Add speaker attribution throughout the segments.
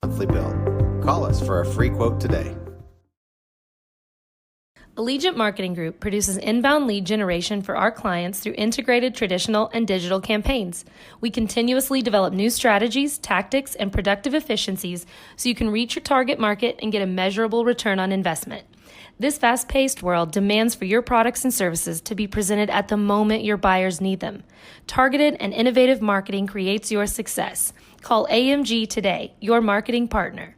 Speaker 1: monthly bill. Call us for a free quote today.
Speaker 2: Allegiant Marketing Group produces inbound lead generation for our clients through integrated traditional and digital campaigns. We continuously develop new strategies, tactics, and productive efficiencies so you can reach your target market and get a measurable return on investment. This fast-paced world demands for your products and services to be presented at the moment your buyers need them. Targeted and innovative marketing creates your success. Call AMG today, your marketing partner.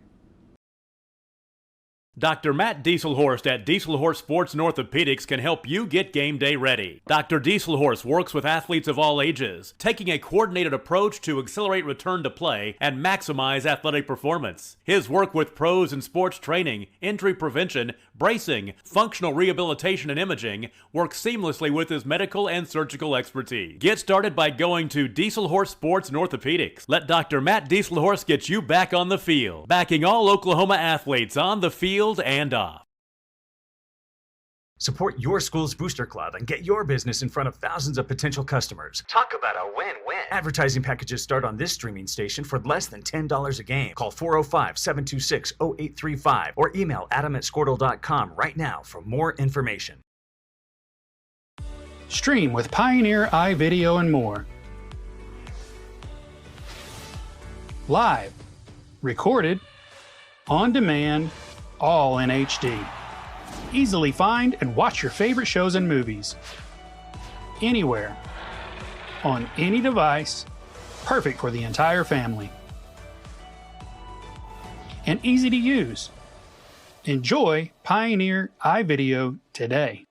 Speaker 3: Dr. Matt Dieselhorst at Dieselhorst Sports and Orthopedics can help you get game day ready. Dr. Dieselhorst works with athletes of all ages, taking a coordinated approach to accelerate return to play and maximize athletic performance. His work with pros in sports training, injury prevention, bracing, functional rehabilitation, and imaging works seamlessly with his medical and surgical expertise. Get started by going to Dieselhorst Sports and Orthopedics. Let Dr. Matt Dieselhorst get you back on the field, backing all Oklahoma athletes on the field and off.
Speaker 4: Support your school's booster club and get your business in front of thousands of potential customers. Talk about a win-win. Advertising packages start on this streaming station for less than $10 a game. Call 405-726-0835 or email adam@squirtle.com right now for more information.
Speaker 5: Stream with Pioneer iVideo and more. Live, recorded, on demand, all in HD. Easily find and watch your favorite shows and movies. Anywhere. On any device. Perfect for the entire family. And easy to use. Enjoy Pioneer iVideo today.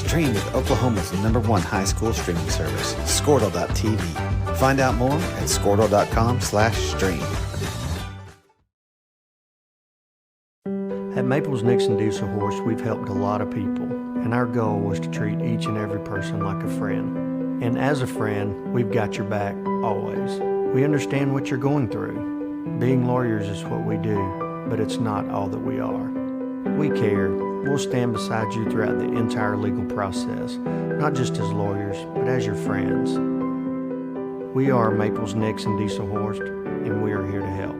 Speaker 1: Stream with Oklahoma's #1 high school streaming service, Squirtle.tv. Find out more at Squirtle.com/stream.
Speaker 6: At Maples Nixon Dieselhorst, we've helped a lot of people, and our goal was to treat each and every person like a friend. And as a friend, we've got your back, always. We understand what you're going through. Being lawyers is what we do, but it's not all that we are. We care. We'll stand beside you throughout the entire legal process, not just as lawyers, but as your friends. We are Maples Nixon Dieselhorst, and we are here to help.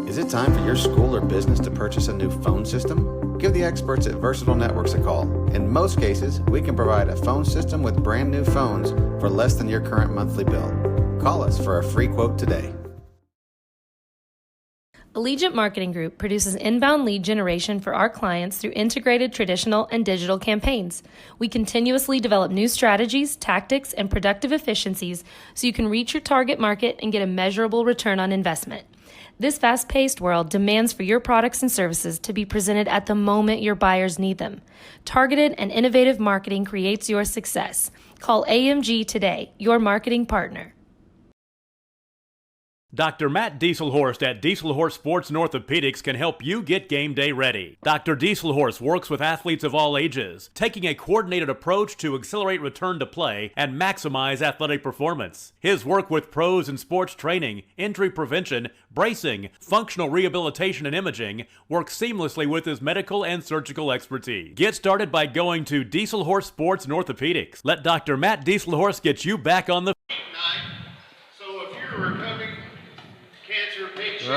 Speaker 1: Is it time for your school or business to purchase a new phone system? Give the experts at Versatile Networks a call. In most cases, we can provide a phone system with brand new phones for less than your current monthly bill. Call us for a free quote today.
Speaker 2: Allegiant Marketing Group produces inbound lead generation for our clients through integrated traditional and digital campaigns. We continuously develop new strategies, tactics, and productive efficiencies so you can reach your target market and get a measurable return on investment. This fast-paced world demands for your products and services to be presented at the moment your buyers need them. Targeted and innovative marketing creates your success. Call AMG today, your marketing partner.
Speaker 3: Dr. Matt Dieselhorst at Dieselhorst Sports and Orthopedics can help you get game day ready. Dr. Dieselhorst works with athletes of all ages, taking a coordinated approach to accelerate return to play and maximize athletic performance. His work with pros in sports training, injury prevention, bracing, functional rehabilitation, and imaging works seamlessly with his medical and surgical expertise. Get started by going to Dieselhorst Sports and Orthopedics. Let Dr. Matt Dieselhorst get you back on the
Speaker 7: So if you're a recovering cancer patient,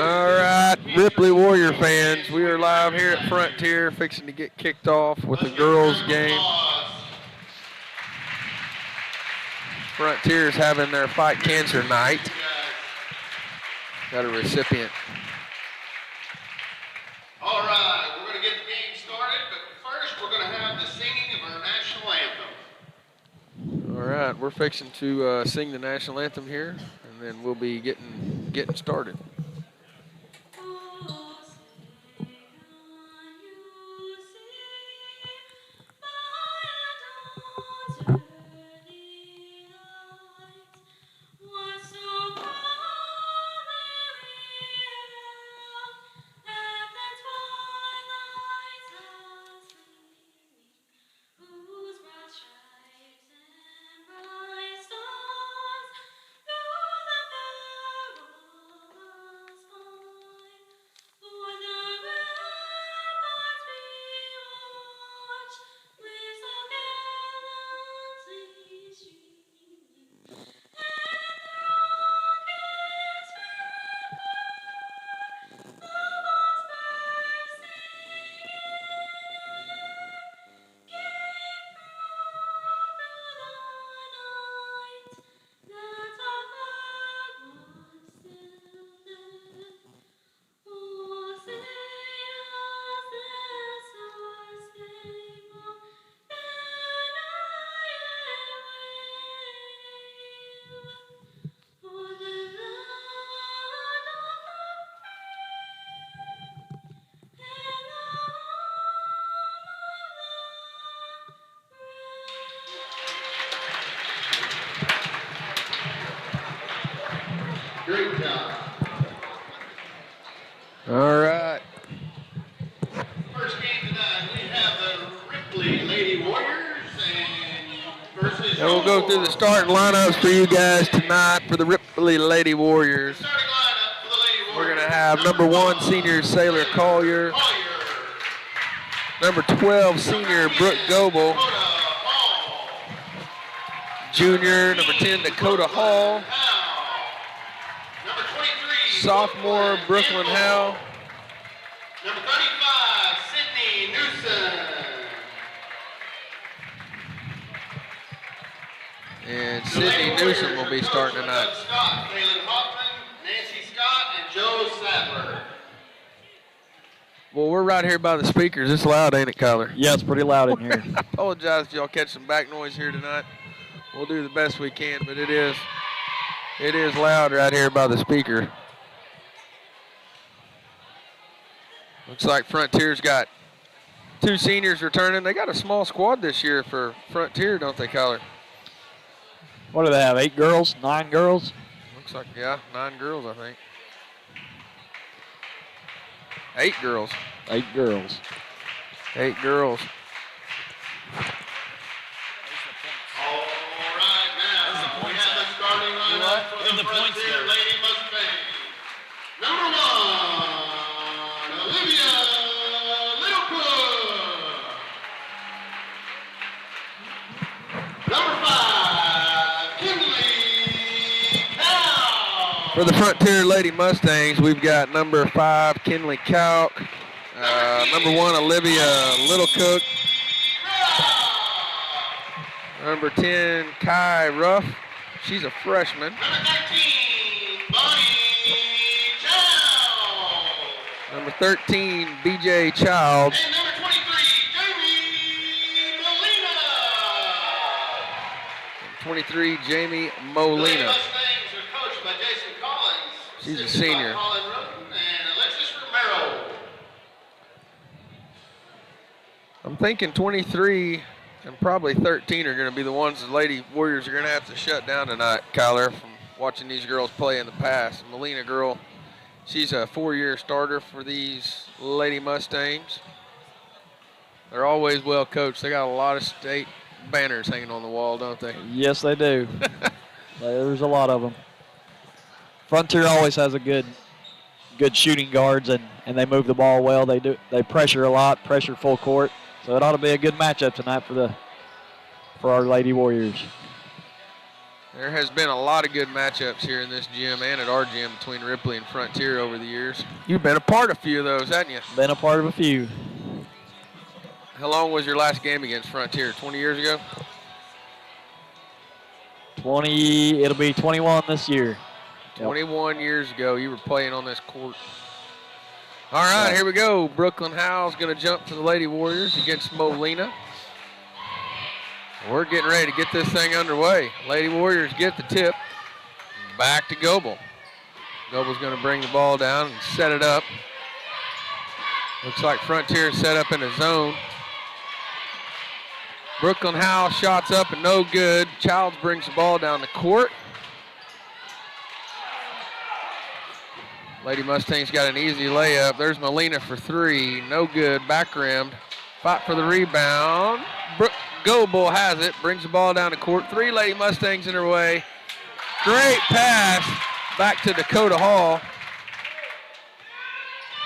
Speaker 7: Ripley Warrior fans, we are live here at Frontier, fixing to get kicked off with the girls' game. Frontier's having their Fight Cancer night. Got a recipient.
Speaker 8: All right, we're going to get the game started, but first we're going to have the singing of our national anthem.
Speaker 7: All right, we're fixing to sing the national anthem here, and then we'll be getting started.
Speaker 8: Great job.
Speaker 7: All right.
Speaker 8: First game tonight, we have the Ripley Lady Warriors versus.
Speaker 7: And we'll go through the starting lineups for you guys tonight for the Ripley Lady Warriors.
Speaker 8: Starting lineup for the Lady Warriors.
Speaker 7: We're going to have number 1, senior Sailor Collier. Number 12, senior Brooke Goebel. Junior, number 10, Dakota Hall.
Speaker 8: Number 23.
Speaker 7: Sophomore, Brooklyn Howe.
Speaker 8: Number 35, Sydney Newsom.
Speaker 7: And Sydney Newsom will be starting tonight.
Speaker 8: Doug Scott, Kaylin Hoffman, Nancy Scott, and Joe Sadler.
Speaker 7: Well, we're right here by the speakers. It's loud, ain't it, Kyler?
Speaker 9: Yeah, it's pretty loud in here.
Speaker 7: I apologize if y'all catch some back noise here tonight. We'll do the best we can, but it is loud right here by the speaker. Looks like Frontier's got 2 seniors returning. They got a small squad this year for Frontier, don't they, Kyler?
Speaker 9: What do they have, 8 girls, 9 girls?
Speaker 7: Looks like, yeah, 9 girls, I think. 8 girls.
Speaker 9: 8 girls.
Speaker 7: 8 girls.
Speaker 8: All right, now we have the starting lineup for the Frontier Lady Mustang. Number 1, Olivia Littlecook. Number 5, Kinley Cow.
Speaker 7: For the Frontier Lady Mustangs, we've got number 5, Kinley Kalk. Number 1, Olivia Littlecook. Number 10, Kai Ruff. She's a freshman.
Speaker 8: Number 13, Bonnie Chow.
Speaker 7: Number 13, BJ Child.
Speaker 8: And number 23, Jamie Molina.
Speaker 7: 23, Jamie
Speaker 8: The Lady
Speaker 7: Molina.
Speaker 8: Mustangs are coached by Jason Collins.
Speaker 7: She's a
Speaker 8: assisted by
Speaker 7: senior.
Speaker 8: Colin Roden and Alexis Romero.
Speaker 7: I'm thinking 23 and probably 13 are going to be the ones the Lady Warriors are going to have to shut down tonight, Kyler, from watching these girls play in the past. Molina girl, she's a 4-year starter for these Lady Mustangs. They're always well coached. They got a lot of state banners hanging on the wall, don't they?
Speaker 9: Yes, they do. There's a lot of them. Frontier always has a good shooting guards, and they move the ball well. They pressure a lot, pressure full court. So it ought to be a good matchup tonight for our Lady Warriors.
Speaker 7: There has been a lot of good matchups here in this gym and at our gym between Ripley and Frontier over the years. You've been a part of a few of those, haven't you?
Speaker 9: Been a part of a few.
Speaker 7: How long was your last game against Frontier? 20 years ago?
Speaker 9: 20, it'll be 21 this year.
Speaker 7: 21 years ago, you were playing on this court. All right, here we go. Brooklyn Howell's going to jump to the Lady Warriors against Molina. We're getting ready to get this thing underway. Lady Warriors get the tip. Back to Goebel. Goebel's going to bring the ball down and set it up. Looks like Frontier set up in a zone. Brooklyn Howell shots up and no good. Childs brings the ball down the court. Lady Mustangs got an easy layup. There's Molina for three. No good. Back rimmed. Fight for the rebound. Goebel has it. Brings the ball down the court. Three Lady Mustangs in her way. Great pass back to Dakota Hall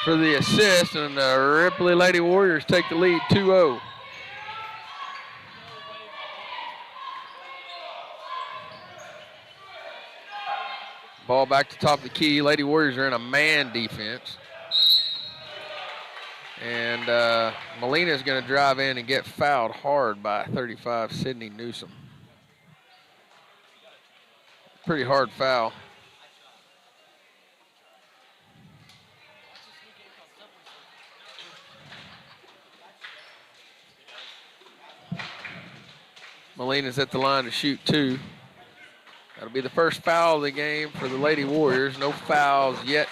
Speaker 7: for the assist. And the Ripley Lady Warriors take the lead 2-0. Ball back to top of the key. Lady Warriors are in a man defense. And Molina is going to drive in and get fouled hard by 35, Sydney Newsom. Pretty hard foul. Molina's at the line to shoot two. That'll be the first foul of the game for the Lady Warriors. No fouls yet.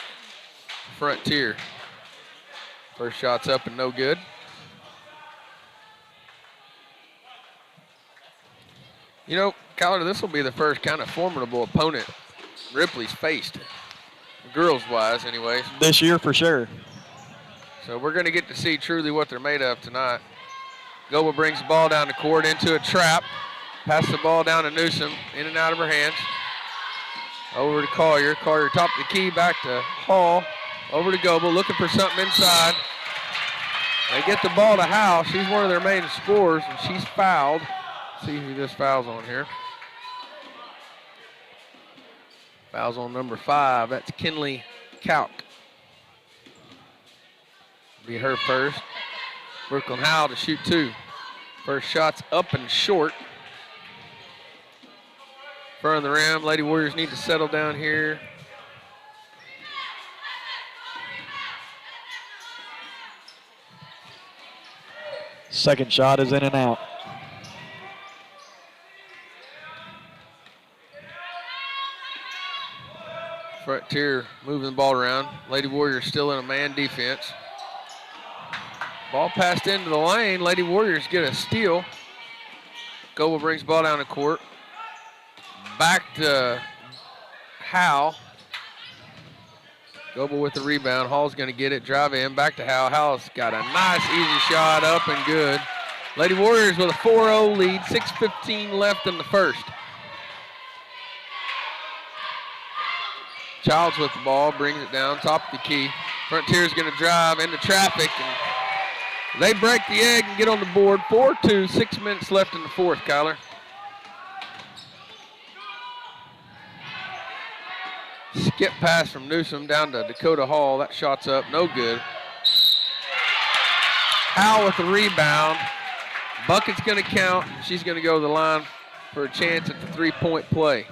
Speaker 7: Frontier. First shot's up and no good. You know, Kyler, this will be the first kind of formidable opponent Ripley's faced, girls-wise anyways.
Speaker 9: This year for sure.
Speaker 7: So we're going to get to see truly what they're made of tonight. Goebel brings the ball down the court into a trap. Pass the ball down to Newsom, in and out of her hands. Over to Collier. Collier top of the key, back to Hall. Over to Goebel, looking for something inside. They get the ball to Howe. She's one of their main scorers, and she's fouled. Let's see who this foul's on here. Foul's on number 5. That's Kinley Kalk. Be her first. Brooklyn Howell to shoot two. First shot's up and short. Front of the rim. Lady Warriors need to settle down here.
Speaker 9: Second shot is in and out.
Speaker 7: Frontier moving the ball around. Lady Warriors still in a man defense. Ball passed into the lane. Lady Warriors get a steal. Goebel brings the ball down the court. Back to Howe. Goebel with the rebound. Hall's going to get it. Drive in. Back to Howe. Howe's got a nice, easy shot up and good. Lady Warriors with a 4-0 lead. 6:15 left in the first. Childs with the ball. Brings it down. Top of the key. Frontier's going to drive into traffic. And they break the egg and get on the board. 4-2. 6 minutes left in the fourth, Kyler. Skip pass from Newsom down to Dakota Hall. That shot's up, no good. Howell with the rebound. Bucket's going to count. She's going to go to the line for a chance at the three-point play.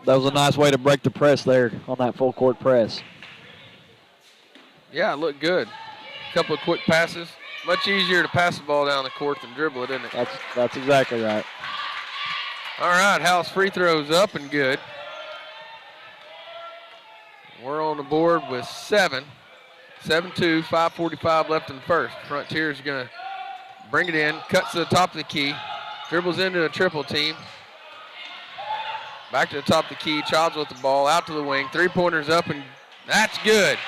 Speaker 9: That was a nice way to break the press there on that full court press.
Speaker 7: Yeah, it looked good. A couple of quick passes. Much easier to pass the ball down the court than dribble it, isn't it?
Speaker 9: That's exactly right.
Speaker 7: All right, Howell's free throw's up and good. We're on the board with 7. 7-2, 5:45 left in the first. Frontier's going to bring it in, cuts to the top of the key, dribbles into a triple team. Back to the top of the key, Childs with the ball, out to the wing. Three-pointers up, and that's good.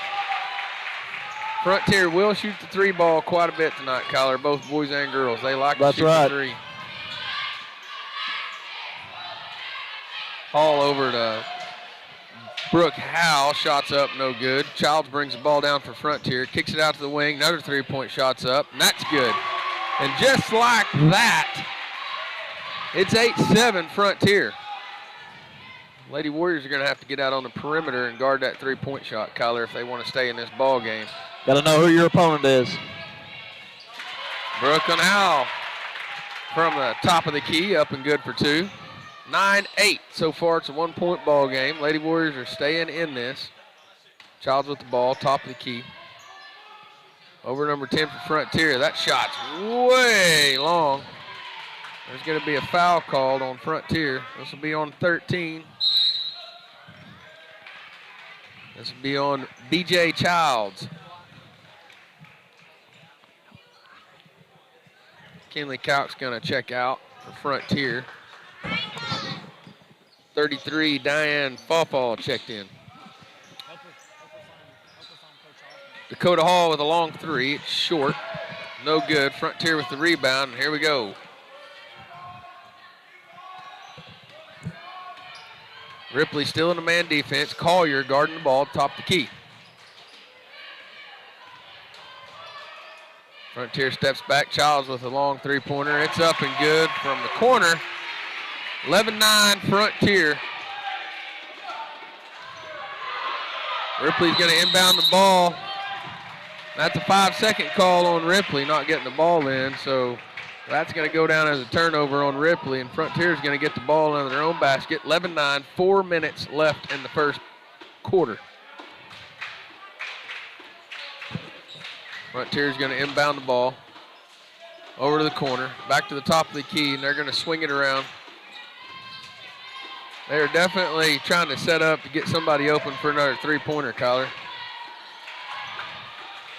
Speaker 7: Frontier will shoot the three ball quite a bit tonight, Kyler, both boys and girls. They like to shoot the three. Hall over to Brooke Howe, shots up, no good. Childs brings the ball down for Frontier, kicks it out to the wing, another three-point shot's up, and that's good. And just like that, It's 8-7 Frontier. Lady Warriors are going to have to get out on the perimeter and guard that three-point shot, Kyler, if they want to stay in this ball game.
Speaker 9: Got to know who your opponent is.
Speaker 7: Brooklyn Howell from the top of the key, up and good for two. 9-8 so far. It's a one-point ball game. Lady Warriors are staying in this. Childs with the ball, top of the key. Over number 10 for Frontier. That shot's way long. There's going to be a foul called on Frontier. This will be on 13. This will be on B.J. Childs. Kinley Cout's going to check out for Frontier. 33, Diane Fawfall checked in. Dakota Hall with a long three. It's short. No good. Frontier with the rebound. And here we go. Ripley still in the man defense. Collier guarding the ball, top the key. Frontier steps back. Childs with a long three-pointer. It's up and good from the corner. 11-9 Frontier. Ripley's going to inbound the ball. That's a 5-second call on Ripley, not getting the ball in. So that's going to go down as a turnover on Ripley, and Frontier's going to get the ball into their own basket. 11-9, 4 minutes left in the first quarter. Frontier's going to inbound the ball over to the corner, back to the top of the key, and they're going to swing it around. They're definitely trying to set up to get somebody open for another three-pointer, Kyler.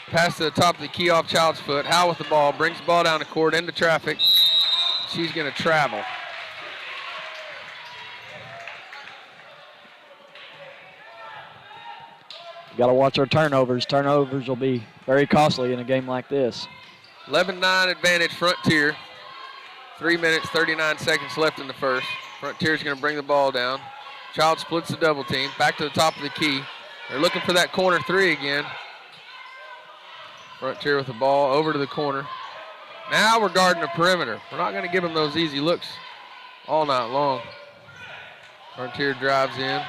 Speaker 7: Pass to the top of the key off Child's foot. Howell with the ball, brings the ball down the court into traffic. She's going to travel.
Speaker 9: Got to watch our turnovers. Turnovers will be very costly in a game like this.
Speaker 7: 11-9 advantage Frontier. 3 minutes, 39 seconds left in the first. Frontier's going to bring the ball down. Child splits the double team. Back to the top of the key. They're looking for that corner three again. Frontier with the ball over to the corner. Now we're guarding the perimeter. We're not going to give them those easy looks all night long. Frontier drives in.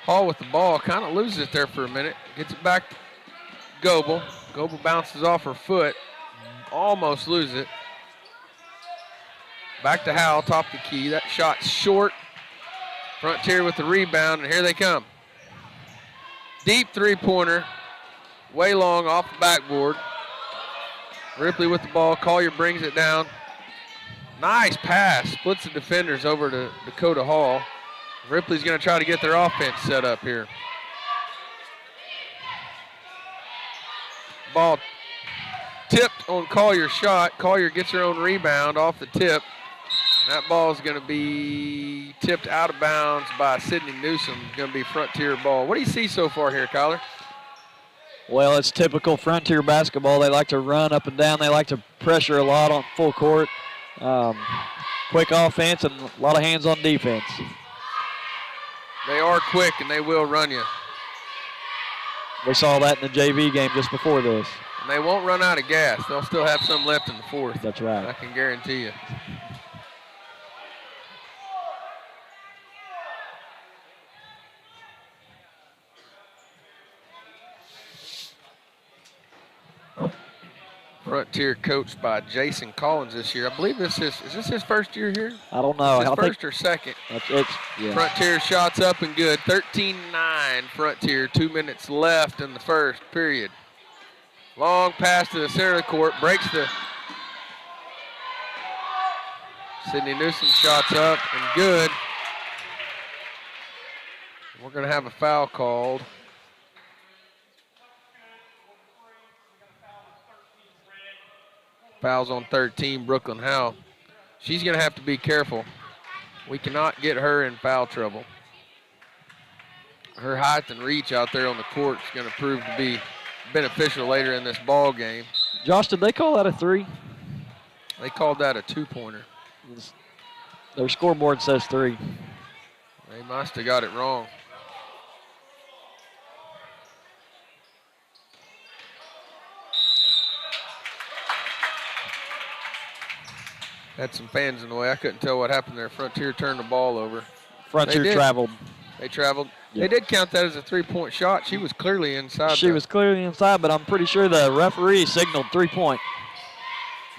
Speaker 7: Hall with the ball, kind of loses it there for a minute. Gets it back to Goebel. Goebel bounces off her foot. Almost loses it. Back to Howell, top of the key. That shot's short. Frontier with the rebound, and here they come. Deep three-pointer. Way long off the backboard. Ripley with the ball. Collier brings it down. Nice pass. Splits the defenders over to Dakota Hall. Ripley's going to try to get their offense set up here. Ball tipped on Collier's shot. Collier gets her own rebound off the tip. And that ball is going to be tipped out of bounds by Sydney Newsom. Going to be Frontier ball. What do you see so far here, Kyler?
Speaker 9: Well, it's typical Frontier basketball. They like to run up and down. They like to pressure a lot on full court. Quick offense and a lot of hands on defense.
Speaker 7: They are quick and they will run you.
Speaker 9: We saw that in the JV game just before this.
Speaker 7: And they won't run out of gas. They'll still have some left in the fourth.
Speaker 9: That's right.
Speaker 7: I can guarantee you. Frontier coached by Jason Collins this year. I believe is this his first year here?
Speaker 9: I don't know.
Speaker 7: His first or second.
Speaker 9: Yeah.
Speaker 7: Frontier shots up and good. 13-9 Frontier. 2 minutes left in the first period. Long pass to the center of the court. Breaks the... Sydney Newsom shots up and good. We're going to have a foul called. Fouls on 13, Brooklyn Howell. She's going to have to be careful. We cannot get her in foul trouble. Her height and reach out there on the court is going to prove to be beneficial later in this ball game.
Speaker 9: Josh, did they call that a three?
Speaker 7: They called that a two-pointer.
Speaker 9: Their scoreboard says three.
Speaker 7: They must have got it wrong. Had some fans in the way. I couldn't tell what happened there. Frontier turned the ball over.
Speaker 9: Frontier traveled.
Speaker 7: They traveled.
Speaker 9: Yep.
Speaker 7: They did count that as a 3-point shot. She was clearly inside.
Speaker 9: She was clearly inside, but I'm pretty sure the referee signaled 3-point.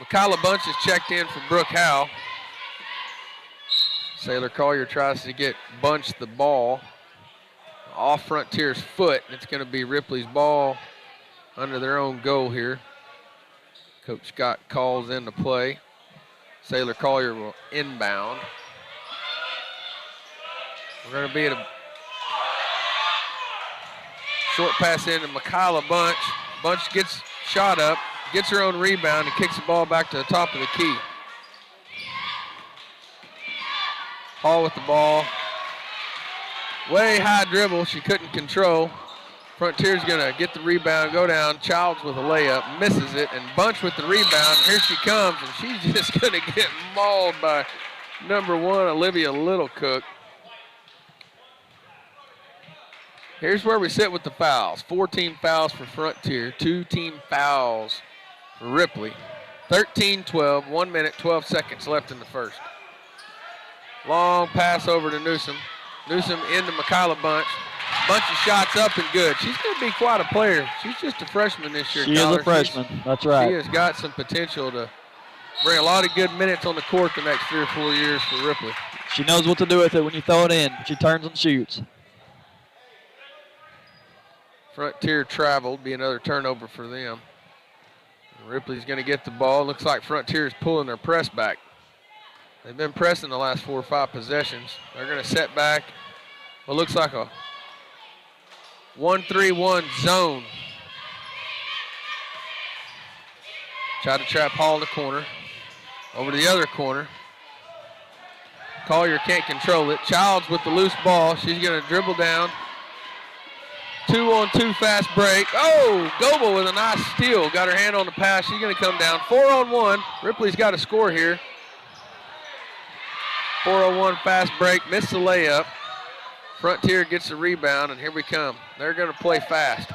Speaker 7: Mikayla Bunch is checked in for Brooke Howe. Sailor Collier tries to get Bunch the ball off Frontier's foot. It's going to be Ripley's ball under their own goal here. Coach Scott calls in the play. Sailor Collier will inbound. We're going to be at a short pass into Mikayla Bunch. Bunch gets shot up, gets her own rebound, and kicks the ball back to the top of the key. Hall with the ball. Way high dribble, she couldn't control. Frontier's gonna get the rebound, go down. Childs with a layup, misses it, and Bunch with the rebound. Here she comes, and she's just gonna get mauled by number 1, Olivia Littlecook. Here's where we sit with the fouls. 4-team fouls for Frontier, 2-team fouls for Ripley. 13-12, 1 minute, 12 seconds left in the first. Long pass over to Newsom. Newsom into Mikayla Bunch. Bunch of shots up and good. She's going to be quite a player. She's just a freshman this year.
Speaker 9: She is a freshman. That's right.
Speaker 7: She has got some potential to bring a lot of good minutes on the court the next 3 or 4 years for Ripley.
Speaker 9: She knows what to do with it when you throw it in. She turns and shoots.
Speaker 7: Frontier traveled, be another turnover for them. Ripley's going to get the ball. Looks like Frontier is pulling their press back. They've been pressing the last 4 or 5 possessions. They're going to set back what looks like a 1-3-1 zone. Try to trap Hall in the corner. Over to the other corner. Collier can't control it. Childs with the loose ball. She's going to dribble down. 2-on-2 fast break. Oh, Goebel with a nice steal. Got her hand on the pass. She's going to come down. 4-on-1. Ripley's got a score here. 4-on-1 fast break. Missed the layup. Frontier gets the rebound, and here we come. They're going to play fast.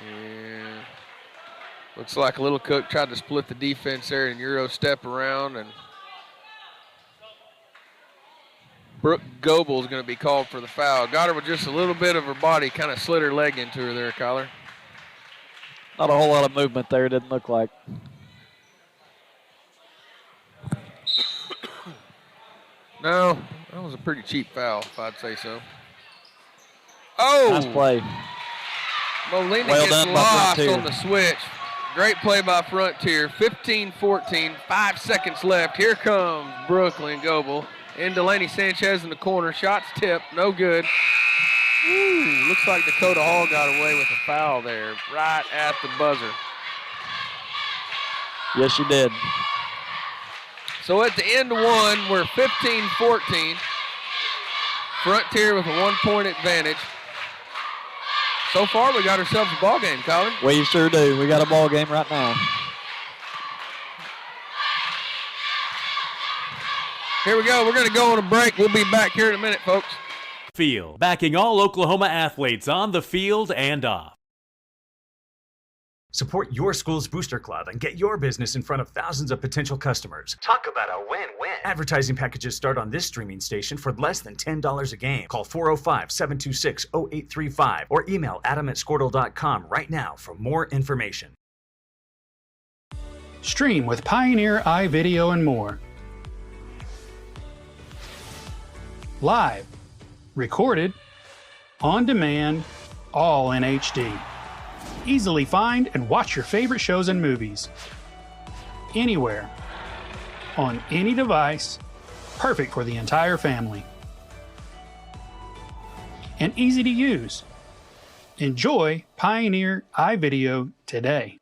Speaker 7: And looks like Littlecook tried to split the defense there and Euro step around, and Brooke Goebel is going to be called for the foul. Got her with just a little bit of her body, kind of slid her leg into her there, Kyler.
Speaker 9: Not a whole lot of movement there, didn't look like.
Speaker 7: No, that was a pretty cheap foul, if I'd say so. Oh!
Speaker 9: Nice play.
Speaker 7: Molina
Speaker 9: Well
Speaker 7: gets
Speaker 9: done by
Speaker 7: lost
Speaker 9: Frontier.
Speaker 7: on the switch. Great play by Frontier. 15-14, 5 seconds left. Here comes Brooklyn Goebel. And Delaney Sanchez in the corner. Shots tipped, no good. Ooh, looks like Dakota Hall got away with a foul there, right at the buzzer.
Speaker 9: Yes, she did.
Speaker 7: So at the end of one, we're 15-14. Frontier with a 1-point advantage. So far, we got ourselves a ball game, Colin.
Speaker 9: We sure do. We got a ball game right now.
Speaker 7: Here we go. We're going to go on a break. We'll be back here in a minute, folks.
Speaker 3: Field, backing all Oklahoma athletes on the field and off.
Speaker 4: Support your school's booster club and get your business in front of thousands of potential customers. Talk about a win-win. Advertising packages start on this streaming station for less than $10 a game. Call 405-726-0835 or email adam@squirtle.com right now for more information.
Speaker 5: Stream with Pioneer iVideo and more. Live, recorded, on demand, all in HD. Easily find and watch your favorite shows and movies. Anywhere, on any device, perfect for the entire family. And easy to use. Enjoy Pioneer iVideo today.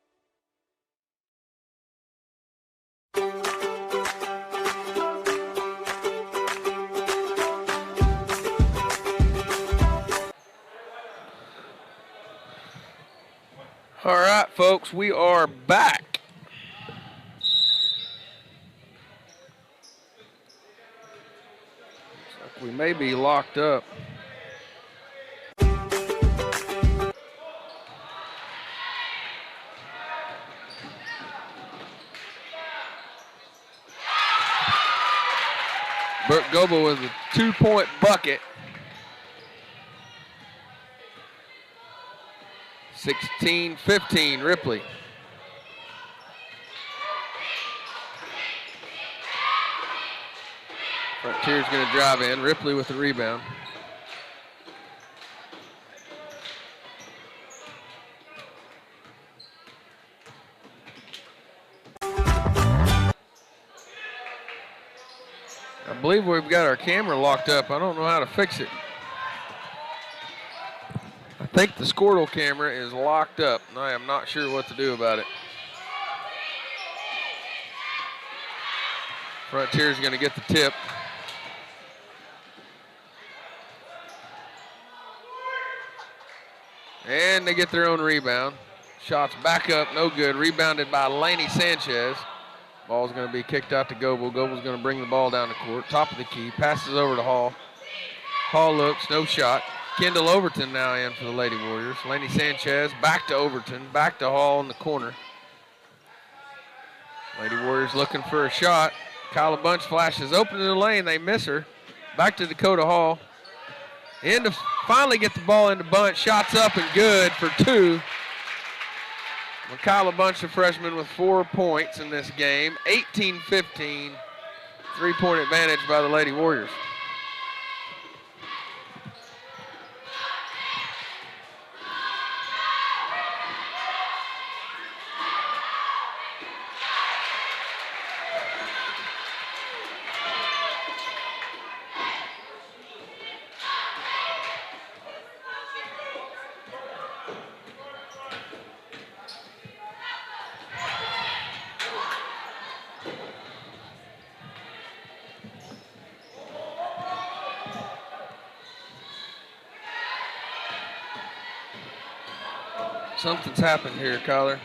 Speaker 7: All right, folks, we are back. Looks like we may be locked up. Burt Goebel with a 2-point bucket. 16-15, Ripley. Frontier's going to drive in. Ripley with the rebound. I believe we've got our camera locked up. I don't know how to fix it. I think the Squirtle camera is locked up, and I am not sure what to do about it. Frontier's going to get the tip. And they get their own rebound. Shots back up, no good. Rebounded by Laney Sanchez. Ball's going to be kicked out to Goebel. Goebel's going to bring the ball down the court. Top of the key. Passes over to Hall. Hall looks, no shot. Kendall Overton now in for the Lady Warriors. Laney Sanchez back to Overton. Back to Hall in the corner. Lady Warriors looking for a shot. Kyla Bunch flashes open in the lane. They miss her. Back to Dakota Hall. In to finally get the ball into Bunch. Shots up and good for 2. Kyla Bunch, a freshman with 4 points in this game. 18-15. 3-point advantage by the Lady Warriors. Something's happened here, Kyler.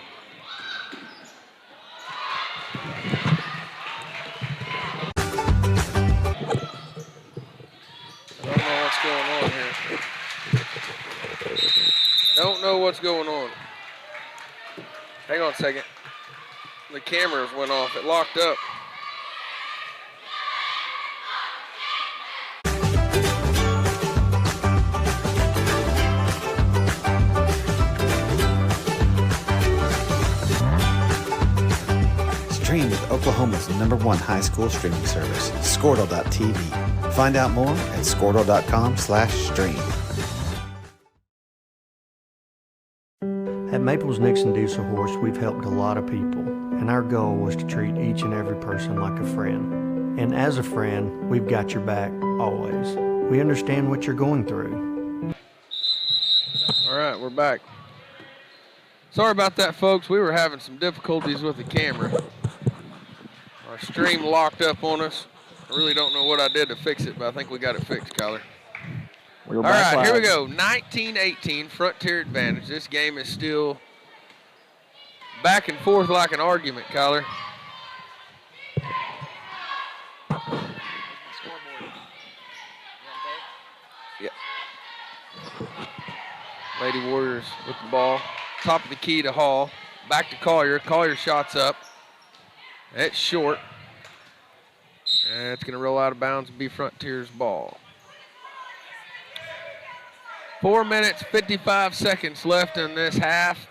Speaker 7: I don't know what's going on here. Don't know what's going on. Hang on a second. The cameras went off. It locked up.
Speaker 1: Stream with Oklahoma's #1 high school streaming service, Squirtle.tv. Find out more at Squirtle.com/stream.
Speaker 6: At Maples Nixon Diesel Horse, we've helped a lot of people, and our goal was to treat each and every person like a friend. And as a friend, we've got your back always. We understand what you're going through.
Speaker 7: All right, we're back. Sorry about that, folks. We were having some difficulties with the camera. Our stream locked up on us. I really don't know what I did to fix it, but I think we got it fixed, Kyler. All right, here we go. 19-18, Frontier advantage. This game is still back and forth like an argument, Kyler. Yeah. Lady Warriors with the ball. Top of the key to Hall. Back to Collier. Collier shots up. It's short. And it's going to roll out of bounds and be Frontier's ball. 4 minutes, 55 seconds left in this half.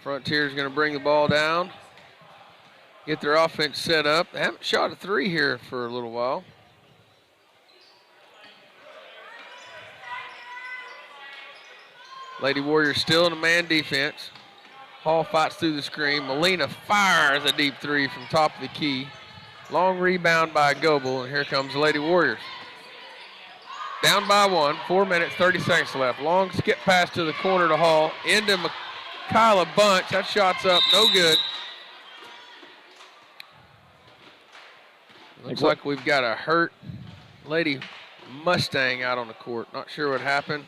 Speaker 7: Frontier's going to bring the ball down. Get their offense set up. They haven't shot a 3 here for a little while. Lady Warriors still in a man defense. Hall fights through the screen. Molina fires a deep 3 from top of the key. Long rebound by Goebel, and here comes the Lady Warriors. Down by 1, 4 minutes, 30 seconds left. Long skip pass to the corner to Hall. Into Kyla Bunch. That shot's up, no good. Looks like we've got a hurt Lady Mustang out on the court. Not sure what happened.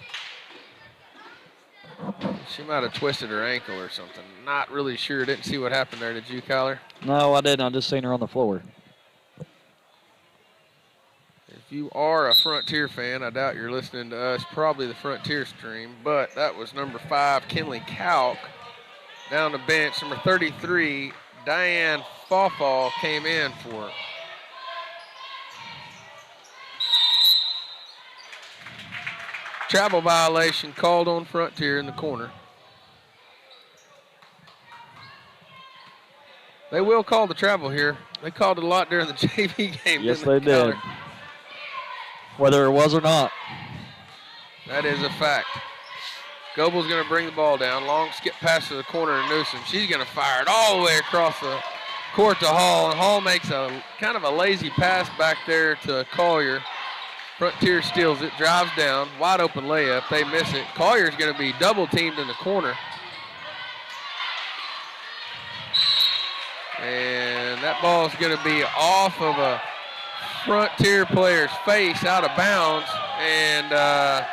Speaker 7: She might have twisted her ankle or something. Not really sure. Didn't see what happened there. Did you, Kyler?
Speaker 9: No, I didn't. I just seen her on the floor.
Speaker 7: If you are a Frontier fan, I doubt you're listening to us, probably the Frontier stream, but that was number 5, Kinley Kalk, down the bench. Number 33, Diane Fawfall came in for her. travel violation called on Frontier in the corner. They will call the travel here. They called it a lot during the JV game.
Speaker 9: Yes, they did. Whether it was or not.
Speaker 7: That is a fact. Goble's going to bring the ball down. Long skip pass to the corner to Newsom. She's going to fire it all the way across the court to Hall. And Hall makes a kind of a lazy pass back there to Collier. Frontier steals it, drives down, wide open layup. They miss it. Collier's going to be double teamed in the corner. And that ball is going to be off of a Frontier player's face, out of bounds. And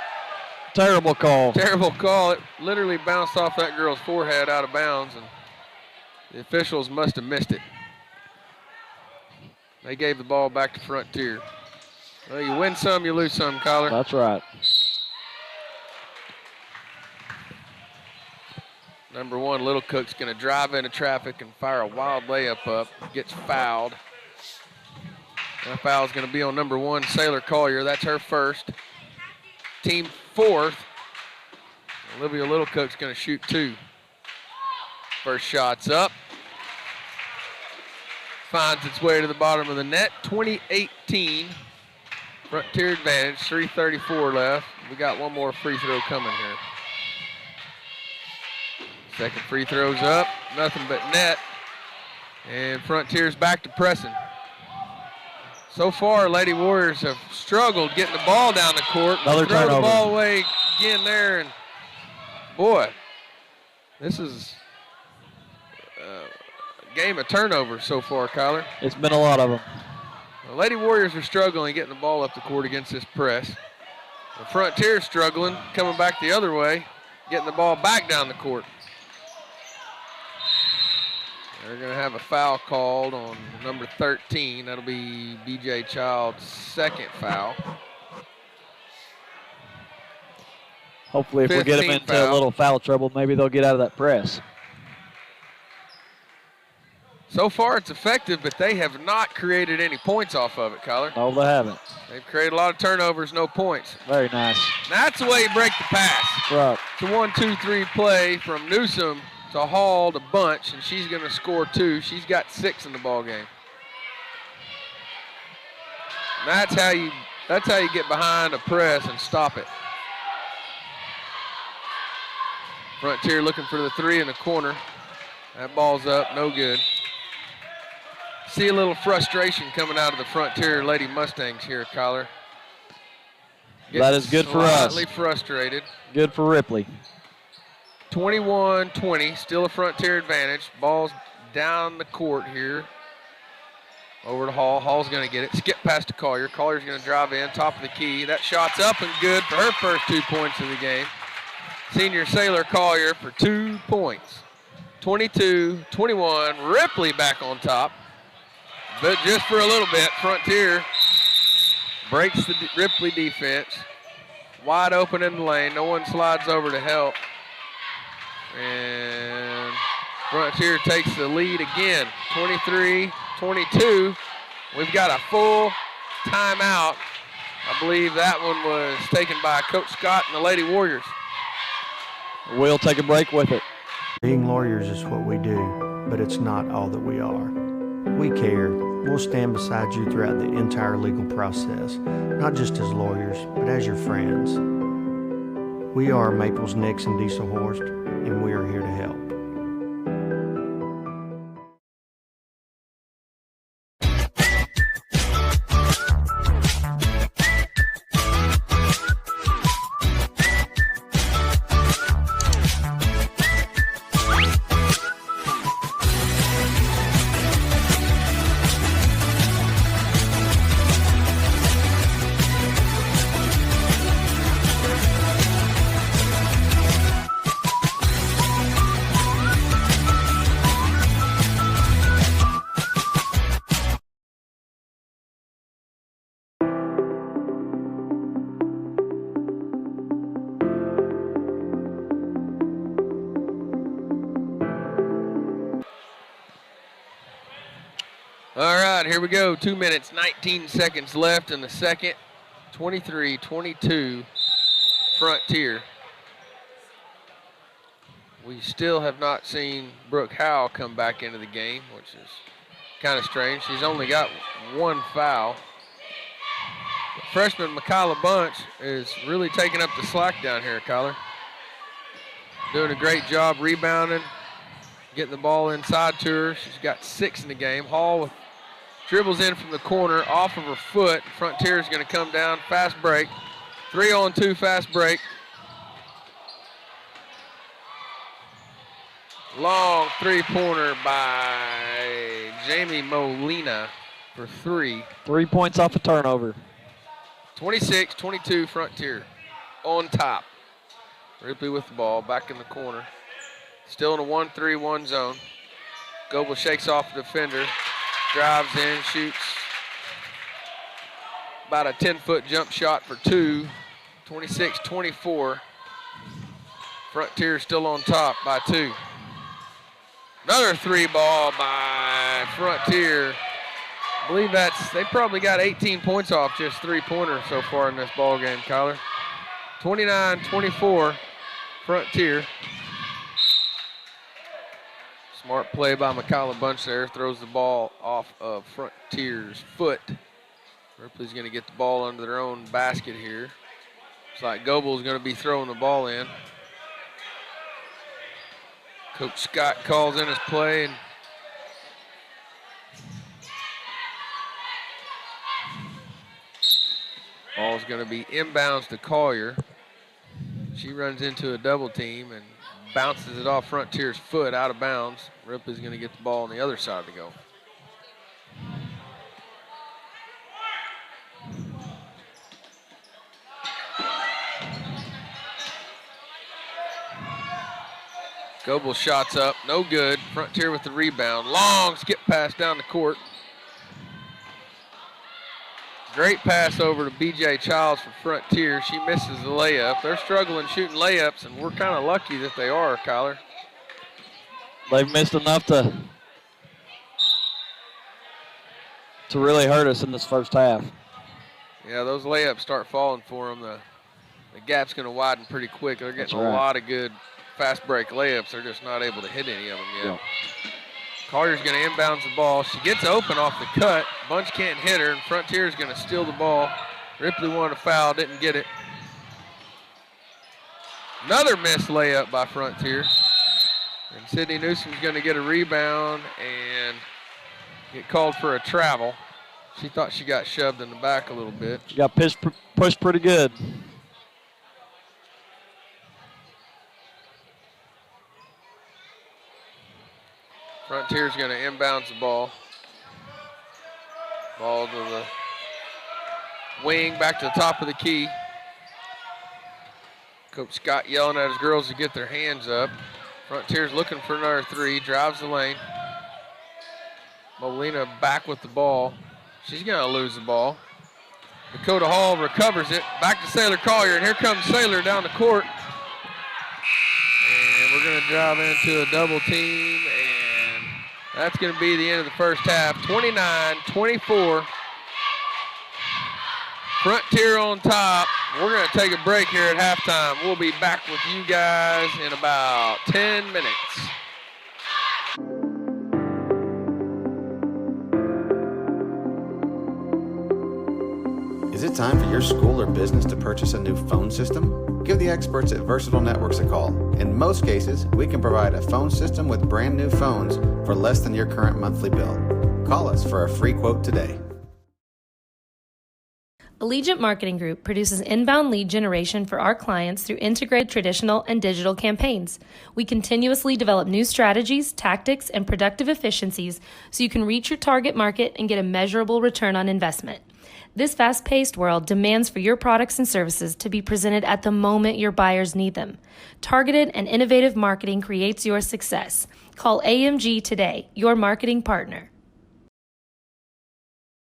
Speaker 9: terrible call.
Speaker 7: Terrible call. It literally bounced off that girl's forehead out of bounds, and the officials must have missed it. They gave the ball back to Frontier. Well, you win some, you lose some, Kyler.
Speaker 9: That's right.
Speaker 7: Number 1, Little Cook's going to drive into traffic and fire a wild layup up. Gets fouled. That foul is going to be on number 1, Sailor Collier. That's her first. Team 4th. Olivia Little Cook's going to shoot 2. First shot's up. Finds its way to the bottom of the net. 20-18. Frontier advantage. 3:34 left. We got one more free throw coming here. Second free throw's up. Nothing but net. And Frontier's back to pressing. So far, Lady Warriors have struggled getting the ball down the court.
Speaker 9: Another
Speaker 7: throw
Speaker 9: turnover.
Speaker 7: the ball away again there, and boy, this is a game of turnovers so far, Kyler.
Speaker 9: It's been a lot of them.
Speaker 7: The Lady Warriors are struggling getting the ball up the court against this press. The Frontier's struggling, coming back the other way, getting the ball back down the court. They're going to have a foul called on number 13. That'll be B.J. Child's second foul.
Speaker 9: Hopefully if we get them into a little foul trouble, maybe they'll get out of that press.
Speaker 7: So far it's effective, but they have not created any points off of it, Kyler.
Speaker 9: No, they haven't.
Speaker 7: They've created a lot of turnovers, no points.
Speaker 9: Very nice.
Speaker 7: That's the way you break the pass.
Speaker 9: Right.
Speaker 7: It's a 1-2-3 play from Newsom to Hall to Bunch, and she's going to score 2. She's got 6 in the ball game. And that's how you get behind a press and stop it. Frontier looking for the 3 in the corner. That ball's up, no good. See a little frustration coming out of the Frontier Lady Mustangs here, Kyler.
Speaker 9: That is good for us.
Speaker 7: Slightly frustrated.
Speaker 9: Good for Ripley.
Speaker 7: 21-20, still a Frontier advantage. Ball's down the court here. Over to Hall. Hall's going to get it. Skip past to Collier. Collier's going to drive in, top of the key. That shot's up and good for her first 2 points of the game. Senior Sailor Collier for 2 points. 22-21. Ripley back on top. But just for a little bit, Frontier breaks the Ripley defense. Wide open in the lane. No one slides over to help. And Frontier takes the lead again, 23-22. We've got a full timeout. I believe that one was taken by Coach Scott and the Lady Warriors.
Speaker 9: We'll take a break with it.
Speaker 6: Being lawyers is what we do, but it's not all that we are. We care. We'll stand beside you throughout the entire legal process, not just as lawyers, but as your friends. We are Maples, Nix, and Diesel Horst, and we are here to help.
Speaker 7: All right, here we go. 2 minutes, 19 seconds left in the second. 23-22. Frontier. We still have not seen Brooke Howell come back into the game, which is kind of strange. She's only got one foul. Freshman Mikala Bunch is really taking up the slack down here, Kyler. Doing a great job rebounding, getting the ball inside to her. She's got 6 in the game. Hall dribbles in from the corner off of her foot. Frontier is going to come down, fast break. 3-on-2 fast break. Long three-pointer by Jamie Molina for 3.
Speaker 9: 3 points off a turnover.
Speaker 7: 26-22 Frontier on top. Ripley with the ball, back in the corner. Still in a 1-3-1 zone. Goebel shakes off the defender, drives in, shoots about a 10-foot jump shot for 2. 26-24. Frontier still on top by 2. Another 3 ball by Frontier. I believe they probably got 18 points off just 3-pointers so far in this ball game, Kyler. 29-24, Frontier. Smart play by Mikala Bunch there. Throws the ball off of Frontier's foot. Ripley's going to get the ball under their own basket here. Looks like Goebel's going to be throwing the ball in. Coach Scott calls in his play, and ball's going to be inbounds to Collier. She runs into a double team and bounces it off Frontier's foot out of bounds. Ripley's going to get the ball on the other side to go. Goebel shots up, no good. Frontier with the rebound. Long skip pass down the court. Great pass over to B.J. Childs for Frontier. She misses the layup. They're struggling shooting layups, and we're kind of lucky that they are, Kyler.
Speaker 9: They've missed enough to really hurt us in this first half.
Speaker 7: Yeah, those layups start falling for them. The gap's going to widen pretty quick. They're getting a lot of good fast break layups. They're just not able to hit any of them yet. Yeah. Carter's going to inbounds the ball. She gets open off the cut. Bunch can't hit her, and Frontier's going to steal the ball. Ripley wanted a foul, didn't get it. Another missed layup by Frontier. And Sydney Newsom's going to get a rebound and get called for a travel. She thought she got shoved in the back a little bit.
Speaker 9: She got pushed pretty good.
Speaker 7: Frontier's going to inbounds the ball. Ball to the wing, back to the top of the key. Coach Scott yelling at his girls to get their hands up. Frontier's looking for another 3, drives the lane. Molina back with the ball. She's going to lose the ball. Dakota Hall recovers it. Back to Sailor Collier, and here comes Sailor down the court. And we're going to drive into a double team, and that's going to be the end of the first half. 29-24. Frontier on top. We're going to take a break here at halftime. We'll be back with you guys in about 10 minutes.
Speaker 1: Is it time for your school or business to purchase a new phone system? Give the experts at Versatile Networks a call. In most cases, we can provide a phone system with brand new phones for less than your current monthly bill. Call us for a free quote today.
Speaker 2: Allegiant Marketing Group produces inbound lead generation for our clients through integrated traditional and digital campaigns. We continuously develop new strategies, tactics, and productive efficiencies so you can reach your target market and get a measurable return on investment. This fast-paced world demands for your products and services to be presented at the moment your buyers need them. Targeted and innovative marketing creates your success. Call AMG today, your marketing partner.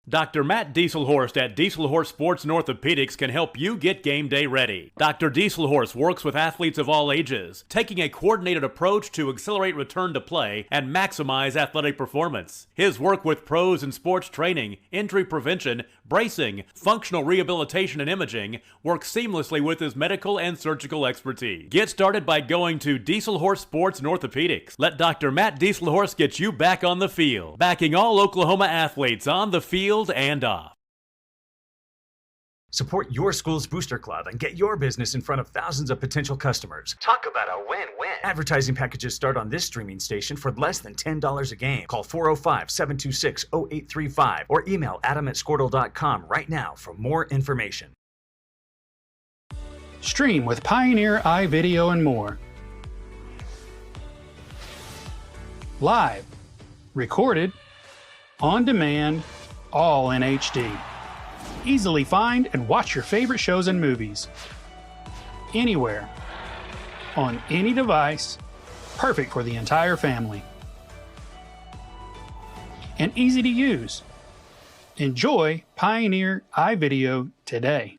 Speaker 3: Dr. Matt Dieselhorst at Dieselhorst Sports and Orthopedics can help you get game day ready. Dr. Dieselhorst works with athletes of all ages, taking a coordinated approach to accelerate return to play and maximize athletic performance. His work with pros in sports training, injury prevention, bracing, functional rehabilitation, and imaging works seamlessly with his medical and surgical expertise. Get started by going to Dieselhorst Sports and Orthopedics. Let Dr. Matt Dieselhorst get you back on the field, backing all Oklahoma athletes on the field and off.
Speaker 4: Support your school's booster club and get your business in front of thousands of potential customers. Talk about a win-win. Advertising packages start on this streaming station for less than $10 a game. Call 405-726-0835 or email adam@squirtle.com right now for more information.
Speaker 5: Stream with Pioneer iVideo and more. Live, recorded, on demand, all in HD. Easily find and watch your favorite shows and movies. Anywhere. On any device. Perfect for the entire family. And easy to use. Enjoy Pioneer iVideo today.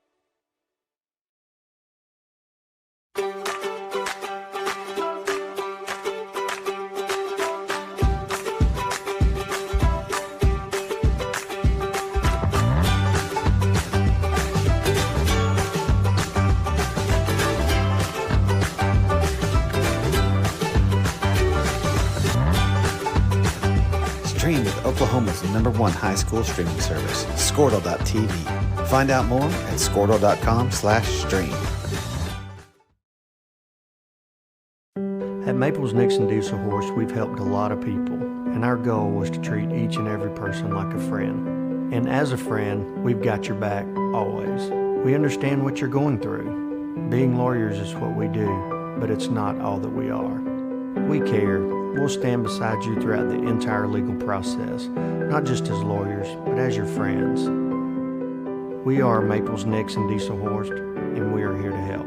Speaker 1: Stream with Oklahoma's #1 high school streaming service, Squirtle.tv. Find out more at squirtle.com/stream.
Speaker 6: At Maples Nixon Diesel Horse, we've helped a lot of people, and our goal was to treat each and every person like a friend. And as a friend, we've got your back always. We understand what you're going through. Being lawyers is what we do, but it's not all that we are. We care. We'll stand beside you throughout the entire legal process, not just as lawyers, but as your friends. We are Maples Nixon Diesel Horse, and we are here to help.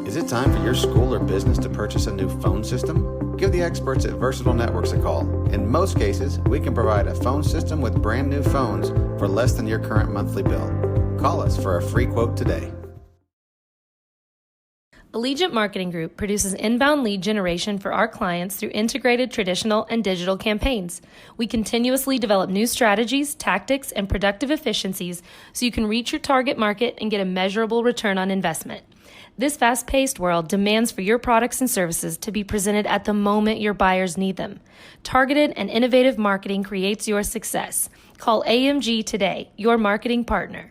Speaker 1: Is it time for your school or business to purchase a new phone system? Give the experts at Versatile Networks a call. In most cases, we can provide a phone system with brand new phones for less than your current monthly bill. Call us for a free quote today.
Speaker 2: Allegiant Marketing Group produces inbound lead generation for our clients through integrated traditional and digital campaigns. We continuously develop new strategies, tactics, and productive efficiencies so you can reach your target market and get a measurable return on investment. This fast-paced world demands for your products and services to be presented at the moment your buyers need them. Targeted and innovative marketing creates your success. Call AMG today, your marketing partner.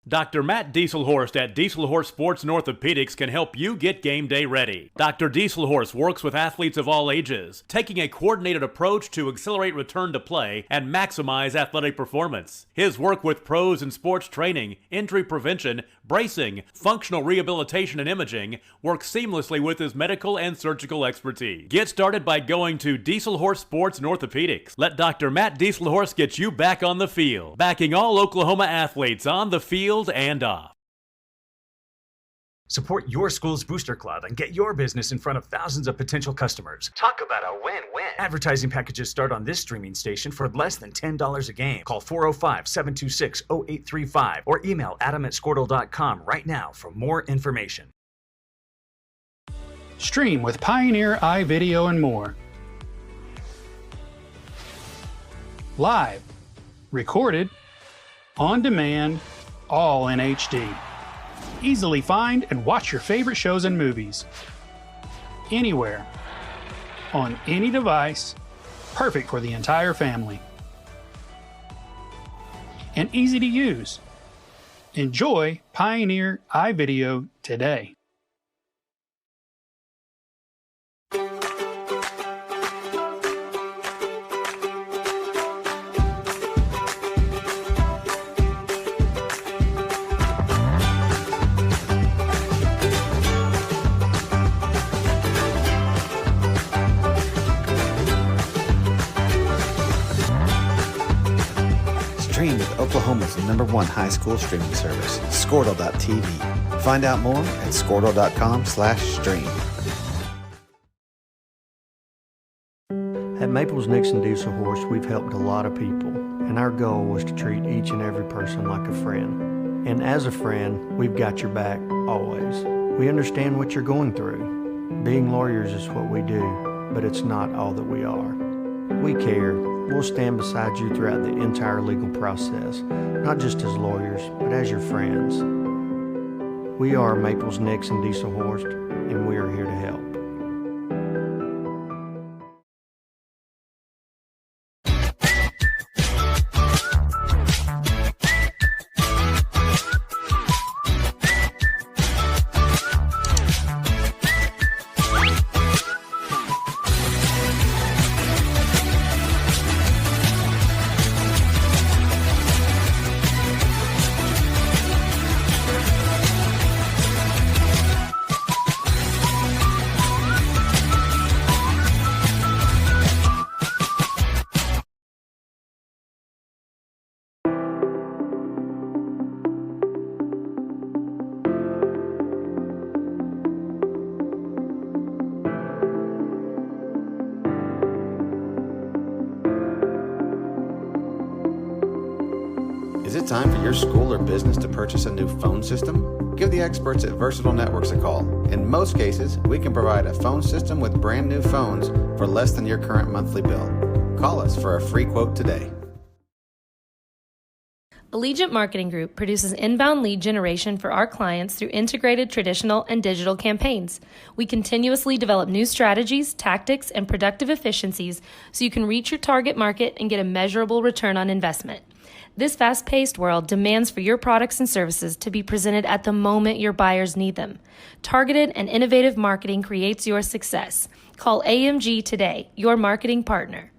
Speaker 3: Dr. Matt Dieselhorst at Dieselhorst Sports and Orthopedics can help you get game day ready. Dr. Dieselhorst works with athletes of all ages, taking a coordinated approach to accelerate return to play and maximize athletic performance. His work with pros in sports training, injury prevention, bracing, functional rehabilitation, and imaging works seamlessly with his medical and surgical expertise. Get started by going to Dieselhorst Sports and Orthopedics. Let Dr. Matt Dieselhorst get you back on the field, backing all Oklahoma athletes on the field and off.
Speaker 4: Support your school's booster club and get your business in front of thousands of potential customers. Talk about a win-win. Advertising packages start on this streaming station for less than $10 a game. Call 405-726-0835 or email adam@squirtle.com right now for more information.
Speaker 5: Stream with Pioneer iVideo and more. Live, recorded, on demand, all in HD. Easily find and watch your favorite shows and movies. Anywhere. On any device. Perfect for the entire family. And easy to use. Enjoy Pioneer iVideo today.
Speaker 1: Stream with Oklahoma's #1 high school streaming service, Squirtle.tv. Find out more at Squirtle.com/stream.
Speaker 6: At Maples Nixon Diesel Horse, we've helped a lot of people, and our goal was to treat each and every person like a friend. And as a friend, we've got your back always. We understand what you're going through. Being lawyers is what we do, but it's not all that we are. We care. We'll stand beside you throughout the entire legal process, not just as lawyers, but as your friends. We are Maples Nixon Diesel Horse, and we are here to help.
Speaker 1: Is it time for your school or business to purchase a new phone system? Give the experts at Versatile Networks a call. In most cases, we can provide a phone system with brand new phones for less than your current monthly bill. Call us for a free quote today.
Speaker 2: Allegiant Marketing Group produces inbound lead generation for our clients through integrated traditional and digital campaigns. We continuously develop new strategies, tactics, and productive efficiencies so you can reach your target market and get a measurable return on investment. This fast-paced world demands for your products and services to be presented at the moment your buyers need them. Targeted and innovative marketing creates your success. Call AMG today, your marketing partner.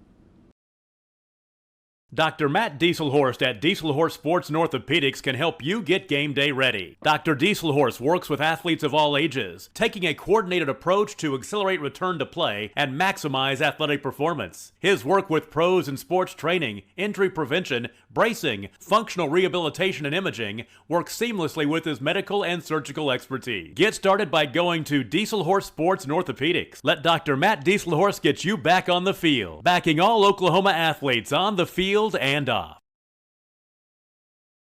Speaker 3: Dr. Matt Dieselhorst at Dieselhorst Sports and Orthopedics can help you get game day ready. Dr. Dieselhorst works with athletes of all ages, taking a coordinated approach to accelerate return to play and maximize athletic performance. His work with pros in sports training, injury prevention, bracing, functional rehabilitation, and imaging works seamlessly with his medical and surgical expertise. Get started by going to Dieselhorst Sports and Orthopedics. Let Dr. Matt Dieselhorst get you back on the field, backing all Oklahoma athletes on the field and off.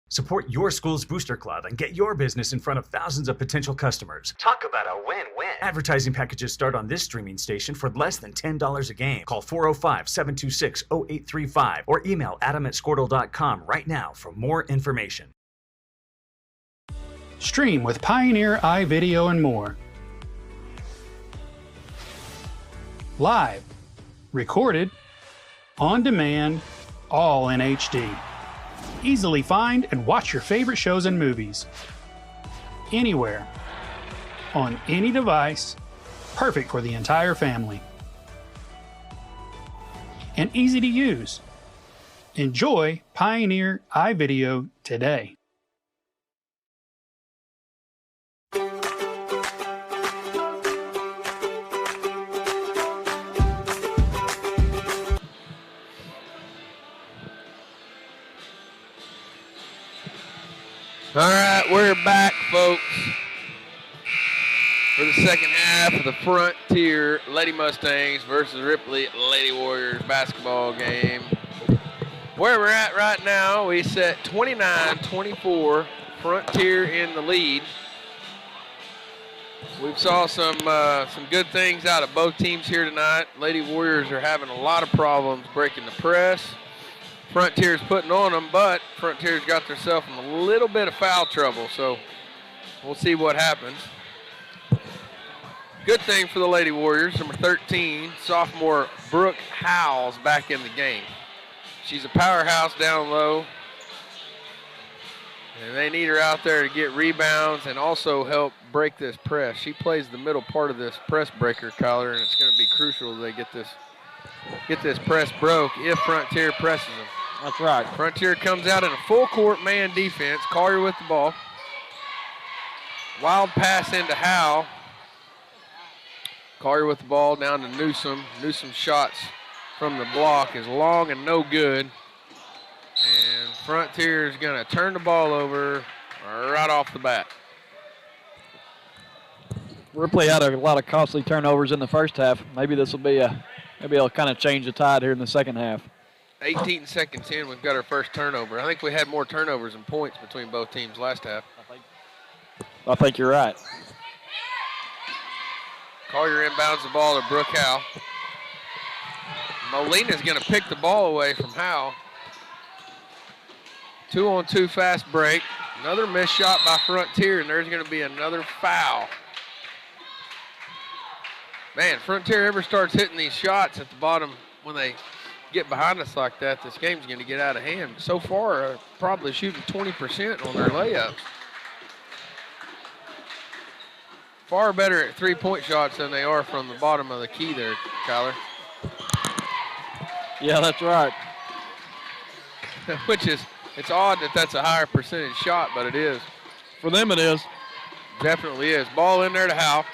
Speaker 4: Support your school's booster club and get your business in front of thousands of potential customers. Talk about a win-win. Advertising packages start on this streaming station for less than $10 a game. Call 405-726-0835 or email adam@squirtle.com right now for more information.
Speaker 5: Stream with Pioneer iVideo and more. Live, recorded, on demand, all in HD. Easily find and watch your favorite shows and movies. Anywhere. On any device. Perfect for the entire family. And easy to use. Enjoy Pioneer iVideo today.
Speaker 7: All right, we're back, folks, for the second half of the Frontier Lady Mustangs versus Ripley Lady Warriors basketball game. Where we're at right now, we set 29-24, Frontier in the lead. We saw some good things out of both teams here tonight. Lady Warriors are having a lot of problems breaking the press. Frontier's putting on them, but Frontier's got themselves in a little bit of foul trouble. So We'll see what happens. Good thing for the Lady Warriors, number 13, sophomore Brooke Howell's back in the game. She's a powerhouse down low. And they need her out there to get rebounds and also help break this press. She plays the middle part of this press breaker, Kyler, and it's going to be crucial they get this press broke if Frontier presses them.
Speaker 9: That's right.
Speaker 7: Frontier comes out in a full court man defense. Collier with the ball. Wild pass into Howe. Collier with the ball down to Newsom. Newsom's shots from the block is long and no good. And Frontier is going to turn the ball over right off the bat.
Speaker 9: Ripley had a lot of costly turnovers in the first half. Maybe this will be maybe it'll kind of change the tide here in the second half.
Speaker 7: 18 seconds in, we've got our first turnover. I think we had more turnovers than points between both teams last half.
Speaker 9: I think you're right.
Speaker 7: Collier inbounds the ball to Brooke Howe. Molina's going to pick the ball away from Howe. 2-on-2 fast break. Another missed shot by Frontier, and there's going to be another foul. Man, Frontier ever starts hitting these shots at the bottom when they get behind us like that, this game's going to get out of hand. So far, probably shooting 20% on their layups. Far better at three-point shots than they are from the bottom of the key there, Kyler.
Speaker 9: Yeah, that's right.
Speaker 7: Which is, it's odd that that's a higher percentage shot, but it is.
Speaker 9: For them it is.
Speaker 7: Definitely is. Ball in there to Howe.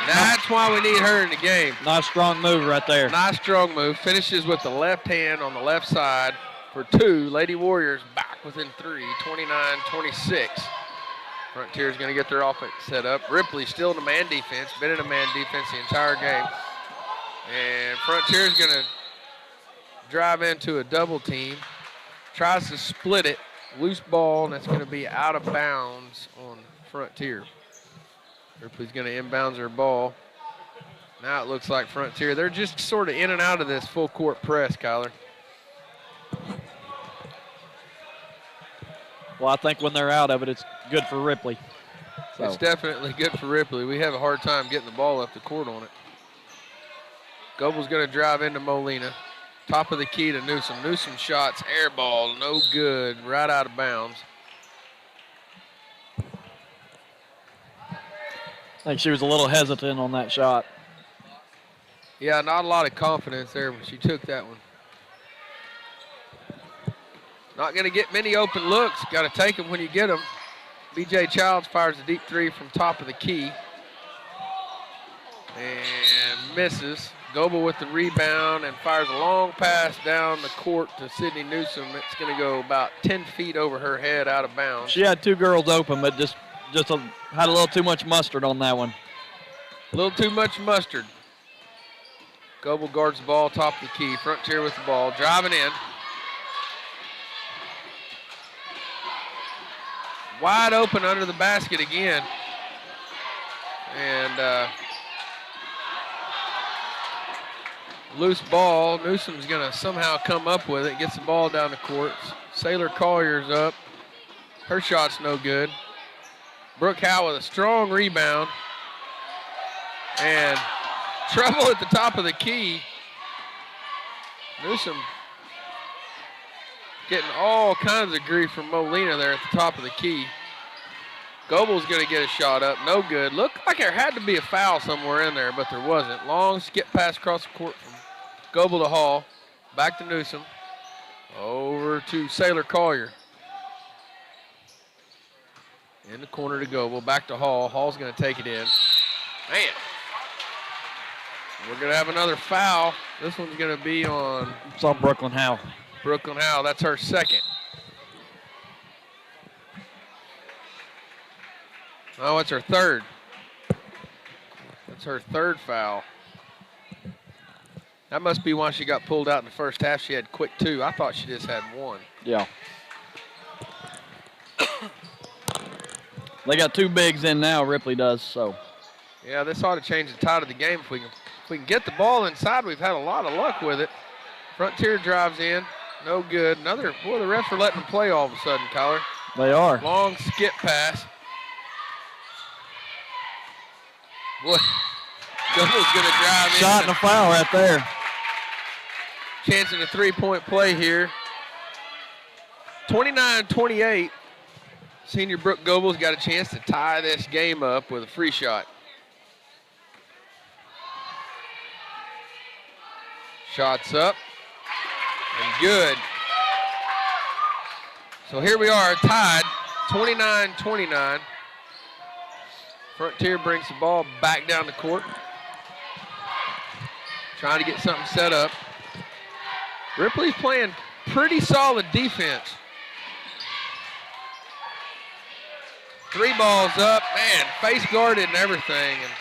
Speaker 7: That's why we need her in the game.
Speaker 9: Nice strong move right there.
Speaker 7: Nice strong move. Finishes with the left hand on the left side for two. Lady Warriors back within three, 29-26. Frontier's going to get their offense set up. Ripley still in a man defense. Been in a man defense the entire game. And Frontier's going to drive into a double team. Tries to split it. Loose ball, and that's going to be out of bounds on Frontier. Ripley's going to inbounds her ball. Now it looks like Frontier. They're just sort of in and out of this full court press, Kyler.
Speaker 9: Well, I think when they're out of it, it's good for Ripley. So.
Speaker 7: It's definitely good for Ripley. We have a hard time getting the ball up the court on it. Goble's going to drive into Molina. Top of the key to Newsom. Newsom shots, air ball, no good, right out of bounds.
Speaker 9: I think she was a little hesitant on that shot.
Speaker 7: Yeah, not a lot of confidence there when she took that one. Not going to get many open looks. Got to take them when you get them. B.J. Childs fires a deep three from top of the key. And misses. Goebel with the rebound and fires a long pass down the court to Sydney Newsom. It's going to go about 10 feet over her head out of bounds.
Speaker 9: She had two girls open, but just had a little too much mustard on that one.
Speaker 7: A little too much mustard. Goebel guards the ball, top of the key. Frontier with the ball, driving in. Wide open under the basket again. And loose ball. Newsom's going to somehow come up with it, gets the ball down the court. Sailor Collier's up. Her shot's no good. Brooke Howe with a strong rebound. And trouble at the top of the key. Newsom getting all kinds of grief from Molina there at the top of the key. Goebel's going to get a shot up. No good. Looked like there had to be a foul somewhere in there, but there wasn't. Long skip pass across the court from Goebel to Hall. Back to Newsom. Over to Sailor Collier. In the corner to Goebel. Back to Hall. Hall's going to take it in. Man. We're going to have another foul. This one's going to be on...
Speaker 9: It's on Brooklyn Howe.
Speaker 7: Brooklyn Howe. That's her second. Oh, it's her third. That's her third foul. That must be why she got pulled out in the first half. She had quick two. I thought she just had one.
Speaker 9: Yeah. They got two bigs in now, Ripley does, so.
Speaker 7: Yeah, this ought to change the tide of the game if we can get the ball inside. We've had a lot of luck with it. Frontier drives in. No good. Boy, the refs are letting them play all of a sudden, Kyler.
Speaker 9: They are.
Speaker 7: Long skip pass. Boy, Goble's going to drive
Speaker 9: Shot and a foul right there.
Speaker 7: Chance in a three-point play here. 29-28. Senior Brooke Goble's got a chance to tie this game up with a free shot. Shots up and good. So here we are tied, 29-29. Frontier brings the ball back down the court. Trying to get something set up. Ripley's playing pretty solid defense. 3 balls up, man, face guarded and everything. And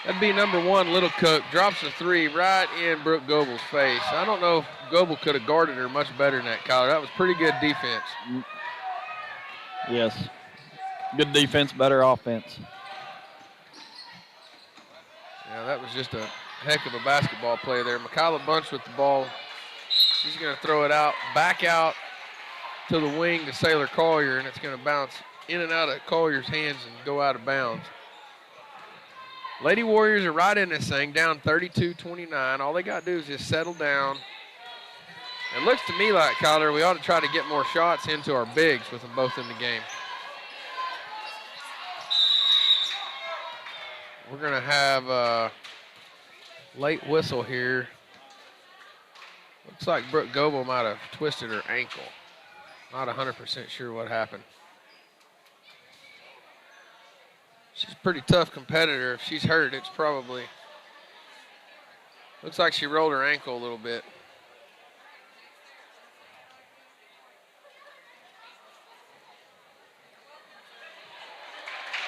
Speaker 7: that'd be number 1, Little Cook. Drops a 3 right in Brooke Goble's face. I don't know if Goble could have guarded her much better than that, Kyler. That was pretty good defense.
Speaker 9: Yes. Good defense, better offense.
Speaker 7: Yeah, that was just a heck of a basketball play there. Michaela Bunch with the ball. She's going to throw it out, back out to the wing to Sailor Collier, and it's going to bounce in and out of Collier's hands and go out of bounds. Lady Warriors are right in this thing, down 32-29. All they got to do is just settle down. It looks to me like, Kyler, we ought to try to get more shots into our bigs with them both in the game. We're going to have a late whistle here. Looks like Brooke Goble might have twisted her ankle. Not 100% sure what happened. She's a pretty tough competitor. If she's hurt, it's probably, looks like she rolled her ankle a little bit.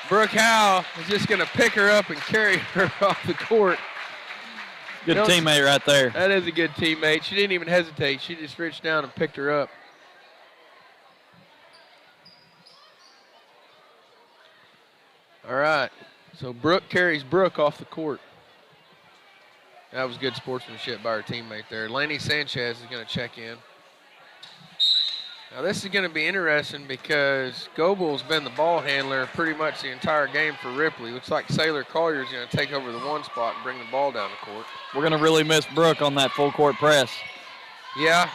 Speaker 7: Brooke Howe is just going to pick her up and carry her off the court.
Speaker 9: Good teammate right there.
Speaker 7: That is a good teammate. She didn't even hesitate. She just reached down and picked her up. All right, so Brooke carries Brooke off the court. That was good sportsmanship by her teammate there. Laney Sanchez is going to check in. Now this is going to be interesting because Goble's been the ball handler pretty much the entire game for Ripley. Looks like Sailor Collier is going to take over the 1 spot and bring the ball down the court.
Speaker 9: We're going to really miss Brooke on that full court press.
Speaker 7: Yeah,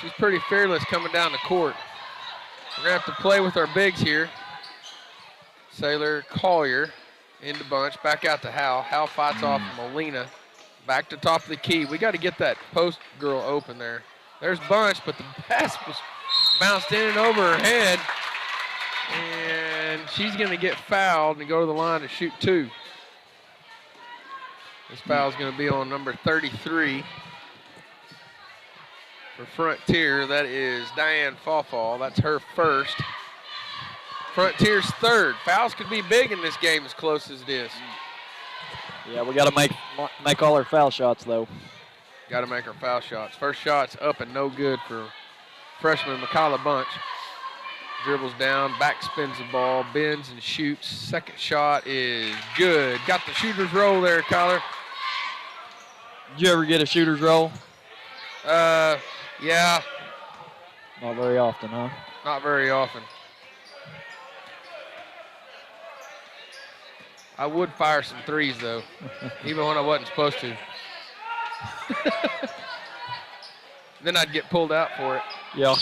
Speaker 7: she's pretty fearless coming down the court. We're going to have to play with our bigs here. Sailor Collier into Bunch, back out to Howe. Howe fights off Molina. Back to top of the key. We got to get that post girl open there. There's Bunch, but the pass was bounced in and over her head. And she's going to get fouled and go to the line to shoot 2. This foul is going to be on number 33 for Frontier. That is Diane Fawfall. That's her first. Frontier's third. Fouls could be big in this game as close as it is.
Speaker 9: Yeah, we got to make all our foul shots, though.
Speaker 7: Got to make our foul shots. First shot's up and no good for freshman Michaela Bunch. Dribbles down, back spins the ball, bends and shoots. Second shot is good. Got the shooter's roll there, Kyler.
Speaker 9: Did you ever get a shooter's roll?
Speaker 7: Yeah.
Speaker 9: Not very often, huh?
Speaker 7: Not very often. I would fire some threes, though, even when I wasn't supposed to. Then I'd get pulled out for it.
Speaker 9: Yeah.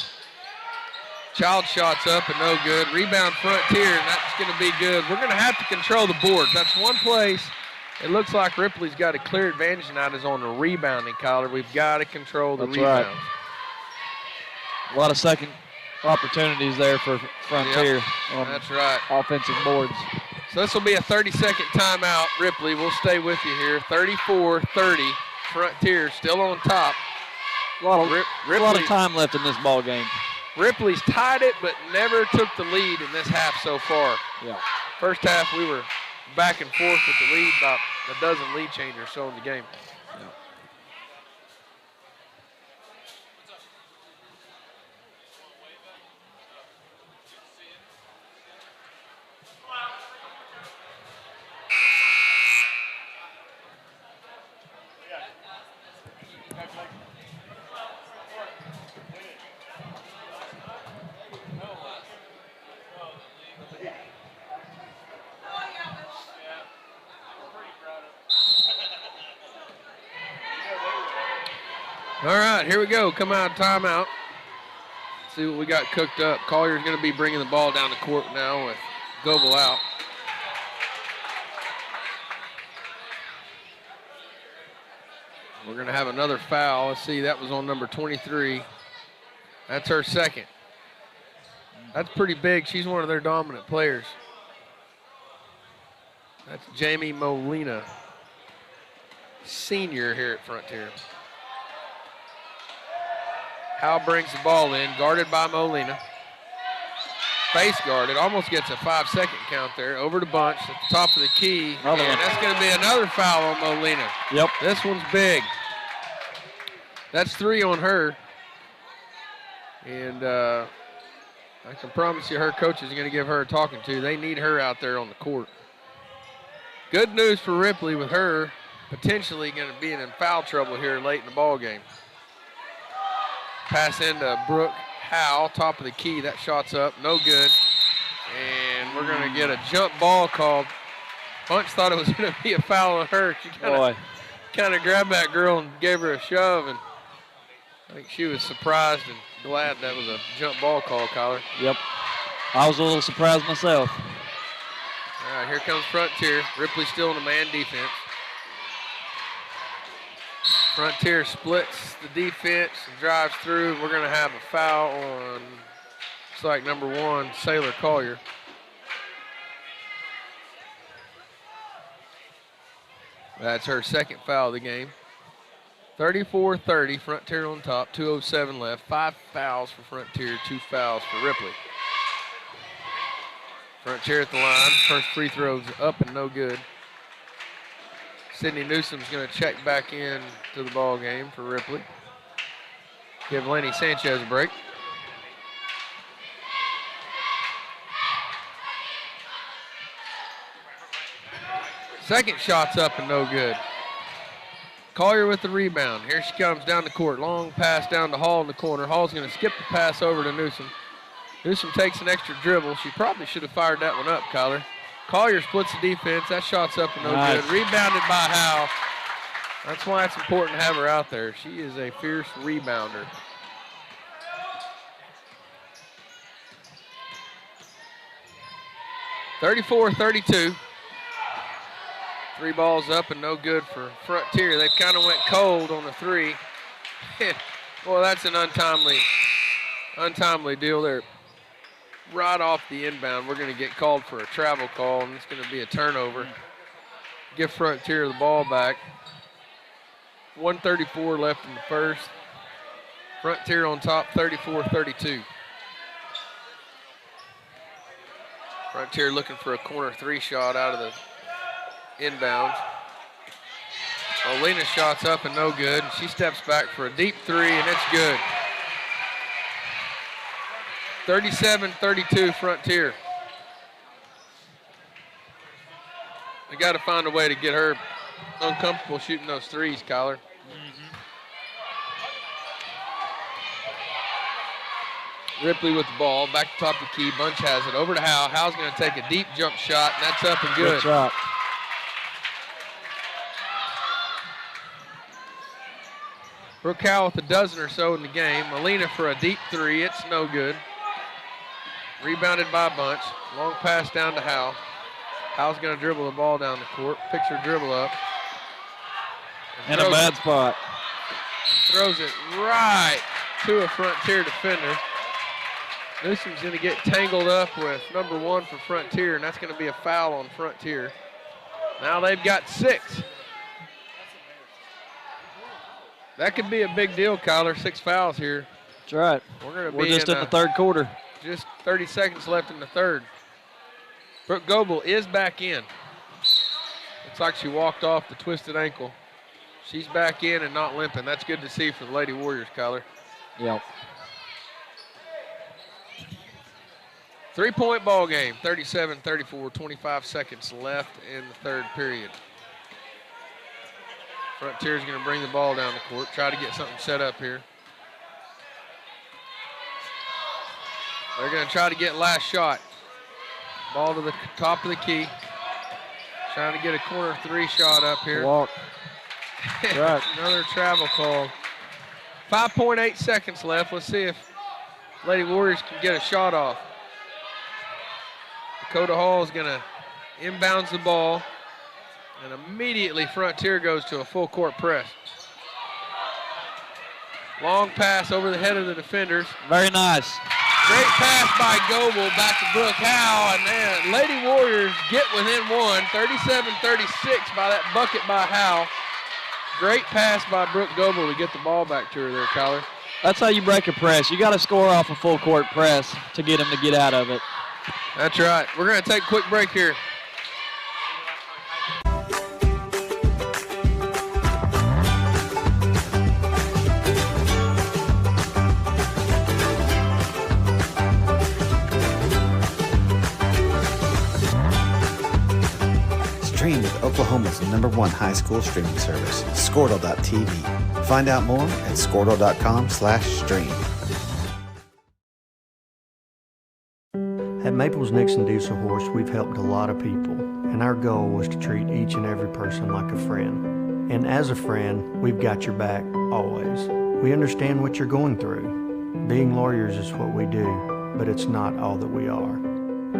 Speaker 7: Child shots up and no good. Rebound Frontier, and that's going to be good. We're going to have to control the boards. That's one place it looks like Ripley's got a clear advantage tonight is on the rebounding, Kyler. We've got to control the rebounds.
Speaker 9: Right. A lot of second opportunities there for Frontier.
Speaker 7: Yep. That's right.
Speaker 9: Offensive boards.
Speaker 7: So this will be a 30-second timeout. Ripley, we'll stay with you here. 34-30. Frontier still on top.
Speaker 9: A lot of time left in this ball game.
Speaker 7: Ripley's tied it, but never took the lead in this half so far.
Speaker 9: Yeah.
Speaker 7: First half, we were back and forth with the lead, about a dozen lead changers so in the game.
Speaker 9: Yeah.
Speaker 7: All right, here we go. Come out of timeout. See what we got cooked up. Collier's going to be bringing the ball down the court now with Goebel out. We're going to have another foul. Let's see, that was on number 23. That's her second. That's pretty big. She's one of their dominant players. That's Jamie Molina, senior here at Frontier. Howell brings the ball in, guarded by Molina. Face guarded, almost gets a 5-second count there. Over to Bunch at the top of the key.
Speaker 9: Another
Speaker 7: and
Speaker 9: one.
Speaker 7: that's going to be another foul on Molina.
Speaker 9: Yep.
Speaker 7: This one's big. That's 3 on her. And I can promise you her coach is going to give her a talking to. They need her out there on the court. Good news for Ripley with her potentially going to be in foul trouble here late in the ball game. Pass into Brooke Howe, top of the key. That shot's up, no good. And we're going to get a jump ball called. Bunch thought it was going to be a foul on her. She kind of grabbed that girl and gave her a shove, and I think she was surprised and glad that was a jump ball call, Collar.
Speaker 9: Yep. I was a little surprised myself.
Speaker 7: All right, here comes Frontier. Ripley still in the man defense. Frontier splits the defense and drives through. We're going to have a foul on, looks like number 1, Sailor Collier. That's her second foul of the game. 34-30, Frontier on top, 2:07 left. 5 fouls for Frontier, 2 fouls for Ripley. Frontier at the line. First free throw's up and no good. Sydney Newsom's going to check back in to the ball game for Ripley. Give Lenny Sanchez a break. Second shot's up and no good. Collier with the rebound. Here she comes down the court. Long pass down to Hall in the corner. Hall's going to skip the pass over to Newsom. Newsom takes an extra dribble. She probably should have fired that one up, Collier. Collier splits the defense. That shot's up and no good. Rebounded by Howe. That's why it's important to have her out there. She is a fierce rebounder. (34-32). 3 balls up and no good for Frontier. They kind of went cold on the 3. Boy, that's an untimely deal there. Right off the inbound, we're going to get called for a travel call, and it's going to be a turnover. Give Frontier the ball back. 1:34 left in the first. Frontier on top, 34-32. Frontier looking for a corner 3 shot out of the inbounds. Molina shot's up and no good. She steps back for a deep 3, and it's good. 37-32 Frontier. We got to find a way to get her uncomfortable shooting those 3s, Collar. Ripley with the ball, back to top of the key. Bunch has it over to Howe. Howe's going to take a deep jump shot, and that's up and good.
Speaker 9: Good shot.
Speaker 7: Brooke Howe with a dozen or so in the game. Molina for a deep 3. It's no good. Rebounded by Bunch. Long pass down to Howe. Howe's going to dribble the ball down the court. Picks her dribble up.
Speaker 9: In a bad spot.
Speaker 7: Throws it right to a Frontier defender. Newsom's going to get tangled up with number 1 for Frontier, and that's going to be a foul on Frontier. Now they've got 6. That could be a big deal, Kyler. 6 fouls here.
Speaker 9: That's right.
Speaker 7: We're
Speaker 9: just in the third quarter.
Speaker 7: Just 30 seconds left in the third. Brooke Goebel is back in. Looks like she walked off the twisted ankle. She's back in and not limping. That's good to see for the Lady Warriors, Kyler.
Speaker 9: Yep.
Speaker 7: 3-point ball game, 37-34, 25 seconds left in the third period. Frontier's going to bring the ball down the court, try to get something set up here. They're going to try to get last shot. Ball to the top of the key. Trying to get a corner 3 shot up here.
Speaker 9: Walk. Right.
Speaker 7: Another travel call. 5.8 seconds left. Let's see if Lady Warriors can get a shot off. Dakota Hall is going to inbounds the ball, and immediately Frontier goes to a full court press. Long pass over the head of the defenders.
Speaker 9: Very nice.
Speaker 7: Great pass by Goebel back to Brooke Howe, and then Lady Warriors get within one, 37-36 by that bucket by Howe. Great pass by Brooke Goebel to get the ball back to her there, Kyler.
Speaker 9: That's how you break a press. You got to score off a full court press to get them to get out of it.
Speaker 7: That's right. We're going to take a quick break here.
Speaker 1: Stream with Oklahoma's #1 high school streaming service, Squirtle.tv. Find out more at Squirtle.com/stream.
Speaker 6: At Maples Nixon Diesel Horse, we've helped a lot of people, and our goal was to treat each and every person like a friend. And as a friend, we've got your back always. We understand what you're going through. Being lawyers is what we do, but it's not all that we are.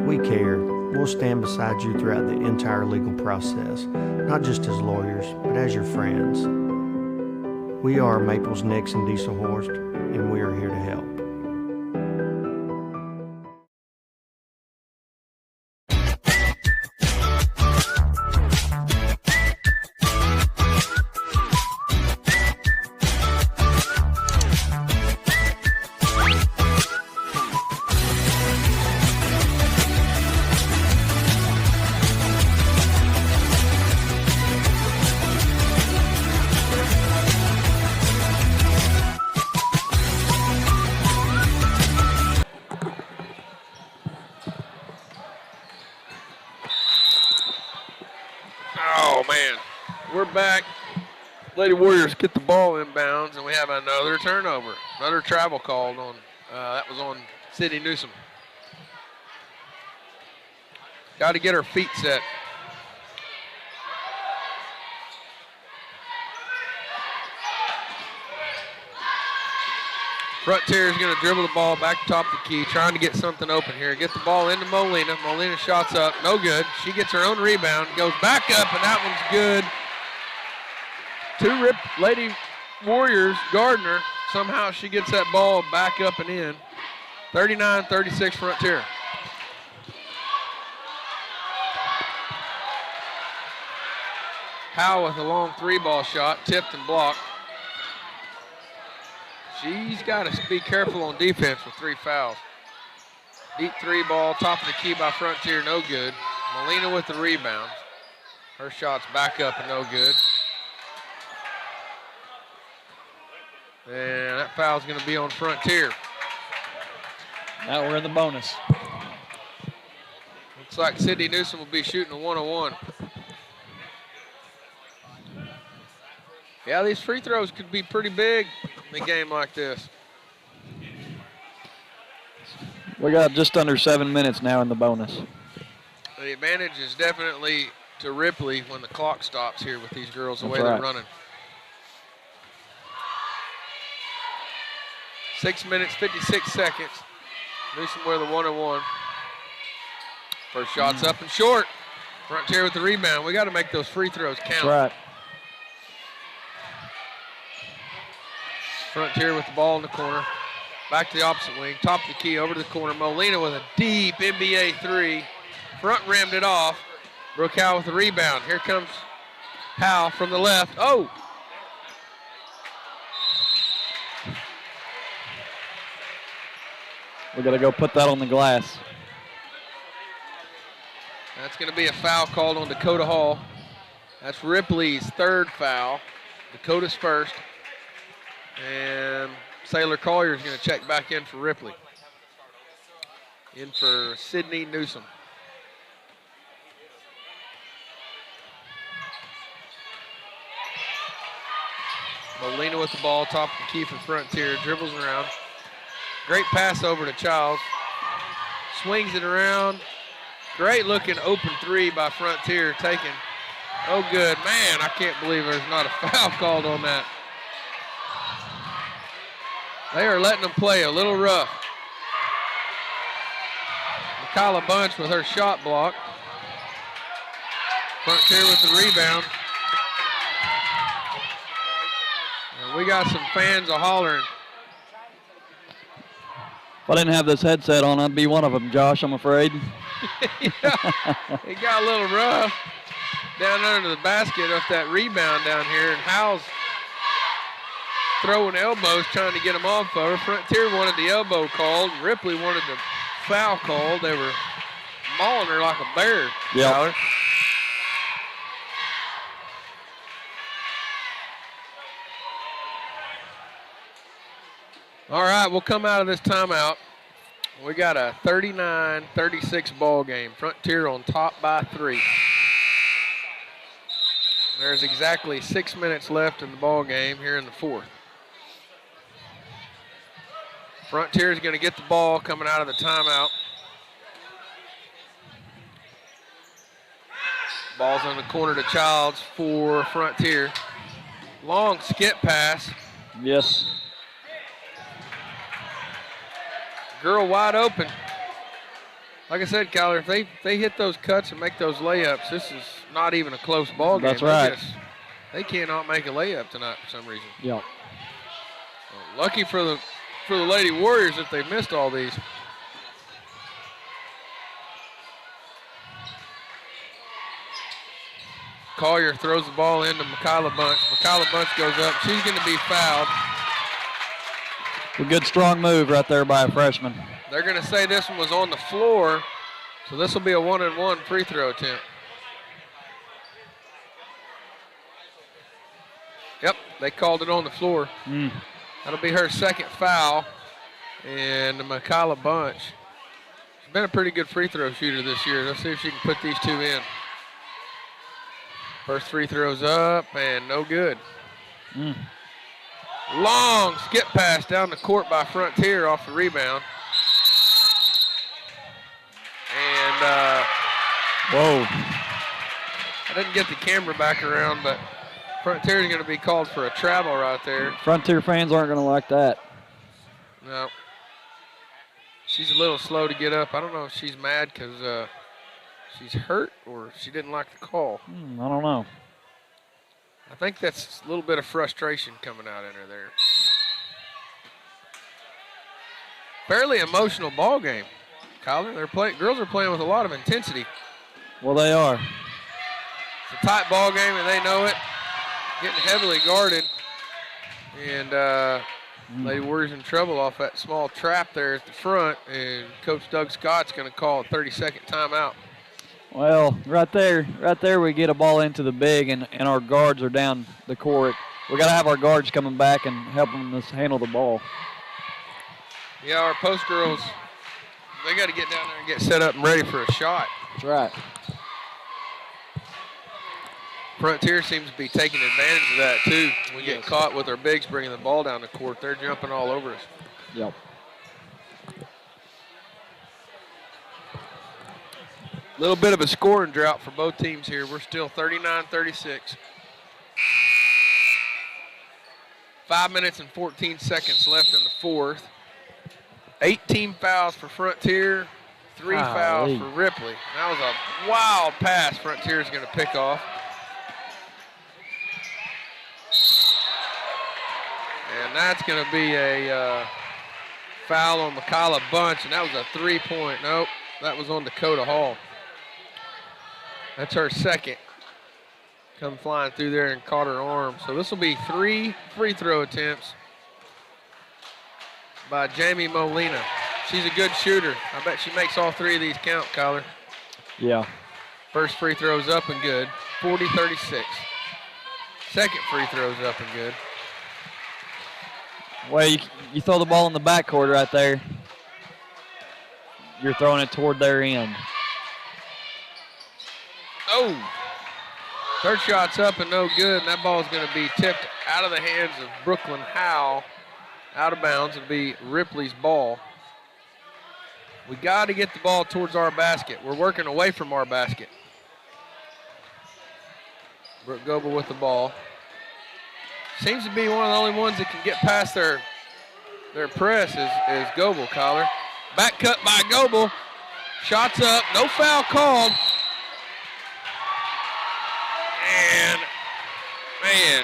Speaker 6: We care. We'll stand beside you throughout the entire legal process, not just as lawyers, but as your friends. We are Maples Nixon Diesel Horse, and we are here to help.
Speaker 7: Oh, man. We're back. Lady Warriors get the ball inbounds, and we have another turnover. Another travel called on. That was on Sydney Newsom. Got to get her feet set. Frontier is going to dribble the ball back top of the key, trying to get something open here. Get the ball into Molina. Molina shots up, no good. She gets her own rebound, goes back up, and that one's good. Lady Warriors, Gardner, somehow she gets that ball back up and in. 39-36 Frontier. Howe with a long three-ball shot, tipped and blocked. She's got to be careful on defense with 3 fouls. Deep three ball, top of the key by Frontier, no good. Molina with the rebound. Her shot's back up and no good. And that foul's going to be on Frontier.
Speaker 9: Now we're in the bonus.
Speaker 7: Looks like Sydney Newsom will be shooting a 1-on-1. Yeah, these free throws could be pretty big in a game like this.
Speaker 9: We got just under 7 minutes now in the bonus.
Speaker 7: The advantage is definitely to Ripley when the clock stops here with these girls the way
Speaker 9: That's right.
Speaker 7: they're running. 6 minutes, 56 seconds. Newsom with a 1-on-1. First shot's up and short. Frontier with the rebound. We got to make those free throws count.
Speaker 9: That's right.
Speaker 7: Frontier with the ball in the corner. Back to the opposite wing. Top of the key over to the corner. Molina with a deep NBA three. Front rimmed it off. Brooke Howe with the rebound. Here comes Howe from the left. Oh!
Speaker 9: We got to go put that on the glass.
Speaker 7: That's going to be a foul called on Dakota Hall. That's Ripley's 3rd foul. Dakota's 1st. And Sailor Collier is going to check back in for Ripley. In for Sydney Newsom. Molina with the ball, top of the key for Frontier, dribbles around. Great pass over to Childs. Swings it around. Great looking open three by Frontier taken. Oh good, man, I can't believe there's not a foul called on that. They are letting them play a little rough. Kyla Bunch with her shot block. Frontier with the rebound. And we got some fans a-hollering.
Speaker 9: If I didn't have this headset on, I'd be one of them, Josh, I'm afraid.
Speaker 7: Yeah, it got a little rough down under the basket off that rebound down here, and Howell's throwing elbows trying to get them off of her. Frontier wanted the elbow called. Ripley wanted the foul called. They were mauling her like a bear.
Speaker 9: Yeah.
Speaker 7: Tyler. All right, we'll come out of this timeout. We got a 39-36 ball game. Frontier on top by 3. There's exactly 6 minutes left in the ball game here in the 4th. Frontier is going to get the ball coming out of the timeout. Ball's on the corner to Childs for Frontier. Long skip pass.
Speaker 9: Yes.
Speaker 7: Girl wide open. Like I said, Kyler, if they hit those cuts and make those layups, this is not even a close ball game.
Speaker 9: That's right.
Speaker 7: They cannot make a layup tonight for some reason.
Speaker 9: Yeah.
Speaker 7: Well, lucky for the Lady Warriors that they missed all these. Collier throws the ball into Michaela Bunch. Michaela Bunch goes up. She's going to be fouled.
Speaker 9: A good strong move right there by a freshman.
Speaker 7: They're going to say this one was on the floor, so this will be a 1-and-1 free throw attempt. Yep, they called it on the floor. That'll be her second foul. And Michaela Bunch, she's been a pretty good free throw shooter this year. Let's see if she can put these two in. First free throw's up and no good. Long skip pass down the court by Frontier off the rebound. And,
Speaker 9: whoa.
Speaker 7: I didn't get the camera back around, but Frontier is going to be called for a travel right there.
Speaker 9: Frontier fans aren't going to like that.
Speaker 7: No. She's a little slow to get up. I don't know if she's mad because she's hurt or she didn't like the call.
Speaker 9: I don't know.
Speaker 7: I think that's a little bit of frustration coming out in her there. Fairly emotional ball game, Kyler. Girls are playing with a lot of intensity.
Speaker 9: Well, they are.
Speaker 7: It's a tight ball game and they know it. Getting heavily guarded. And Lady Warriors in trouble off that small trap there at the front. And Coach Doug Scott's going to call a 30-second timeout.
Speaker 9: Well, right there we get a ball into the big, and our guards are down the court. We got to have our guards coming back and helping us handle the ball.
Speaker 7: Yeah, our post girls, they got to get down there and get set up and ready for a shot.
Speaker 9: That's right.
Speaker 7: Frontier seems to be taking advantage of that, too. We get caught with our bigs bringing the ball down the court. They're jumping all over us.
Speaker 9: Yep.
Speaker 7: Little bit of a scoring drought for both teams here. We're still 39-36. 5 minutes and 14 seconds left in the 4th. 18 fouls for Frontier, 3 fouls for Ripley. That was a wild pass Frontier's going to pick off. And that's going to be a foul on Michaela Bunch, and that was a 3-point. Nope, that was on Dakota Hall. That's her second. Come flying through there and caught her arm. So this will be 3 free throw attempts by Jamie Molina. She's a good shooter. I bet she makes all 3 of these count, Kyler.
Speaker 9: Yeah.
Speaker 7: First free throw's up and good. 40-36. Second free throw's up and good.
Speaker 9: Well, you throw the ball in the backcourt right there. You're throwing it toward their end.
Speaker 7: Oh, third shot's up and no good, and that ball's going to be tipped out of the hands of Brooklyn Howe. Out of bounds. It'll be Ripley's ball. We got to get the ball towards our basket. We're working away from our basket. Brooke Goebel with the ball. Seems to be one of the only ones that can get past their their press is Goebel, Kyler. Back cut by Goebel. Shots up, no foul called. And, man,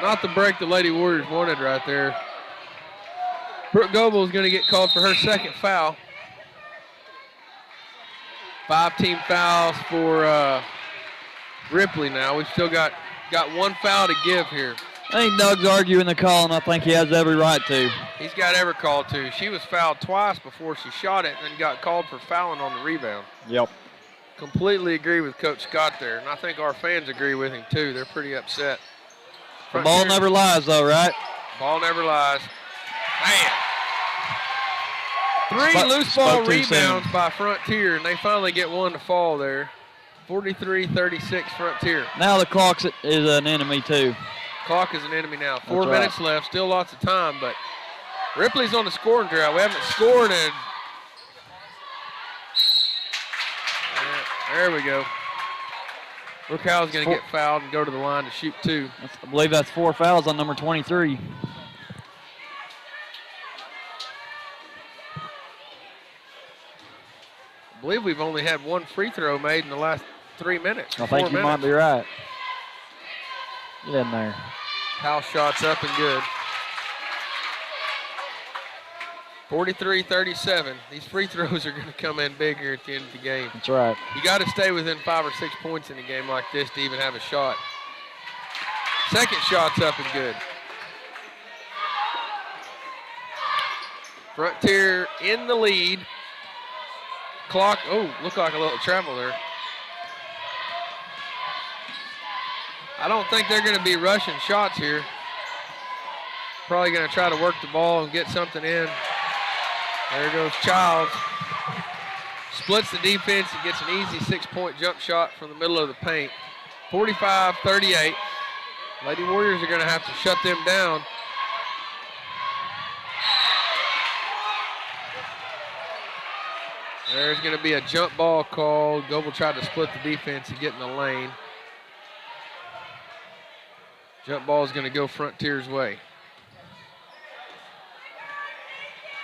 Speaker 7: not the break the Lady Warriors wanted right there. Brooke Goebel is going to get called for her second foul. 5 team fouls for Ripley now. We've still got one foul to give here.
Speaker 9: I think Doug's arguing the call, and I think he has every right to.
Speaker 7: He's got every call to. She was fouled twice before she shot it and then got called for fouling on the rebound.
Speaker 9: Yep.
Speaker 7: Completely agree with Coach Scott there, and I think our fans agree with him too. They're pretty upset.
Speaker 9: The ball never lies, though, right?
Speaker 7: Ball never lies. Man. 3 loose ball rebounds by Frontier, and they finally get one to fall there. 43-36 Frontier.
Speaker 9: Now the clock is an enemy, too.
Speaker 7: Clock is an enemy now. 4 minutes left, still lots of time, but Ripley's on the scoring drought. We haven't scored in. There we go. Brooke Howell's going to get fouled and go to the line to shoot 2.
Speaker 9: I believe that's 4 fouls on number 23.
Speaker 7: I believe we've only had 1 free throw made in the last 3 minutes.
Speaker 9: I think you might be right. Get in there.
Speaker 7: Howell shots up and good. 43-37. These free throws are going to come in big here at the end of the game.
Speaker 9: That's right.
Speaker 7: You got to stay within 5 or 6 points in a game like this to even have a shot. Second shot's up and good. Frontier in the lead. Clock, looked like a little travel there. I don't think they're going to be rushing shots here. Probably going to try to work the ball and get something in. There goes Childs. Splits the defense and gets an easy 6-point jump shot from the middle of the paint. 45-38. Lady Warriors are going to have to shut them down. There's going to be a jump ball called. Goebel tried to split the defense and get in the lane. Jump ball is going to go Frontier's way.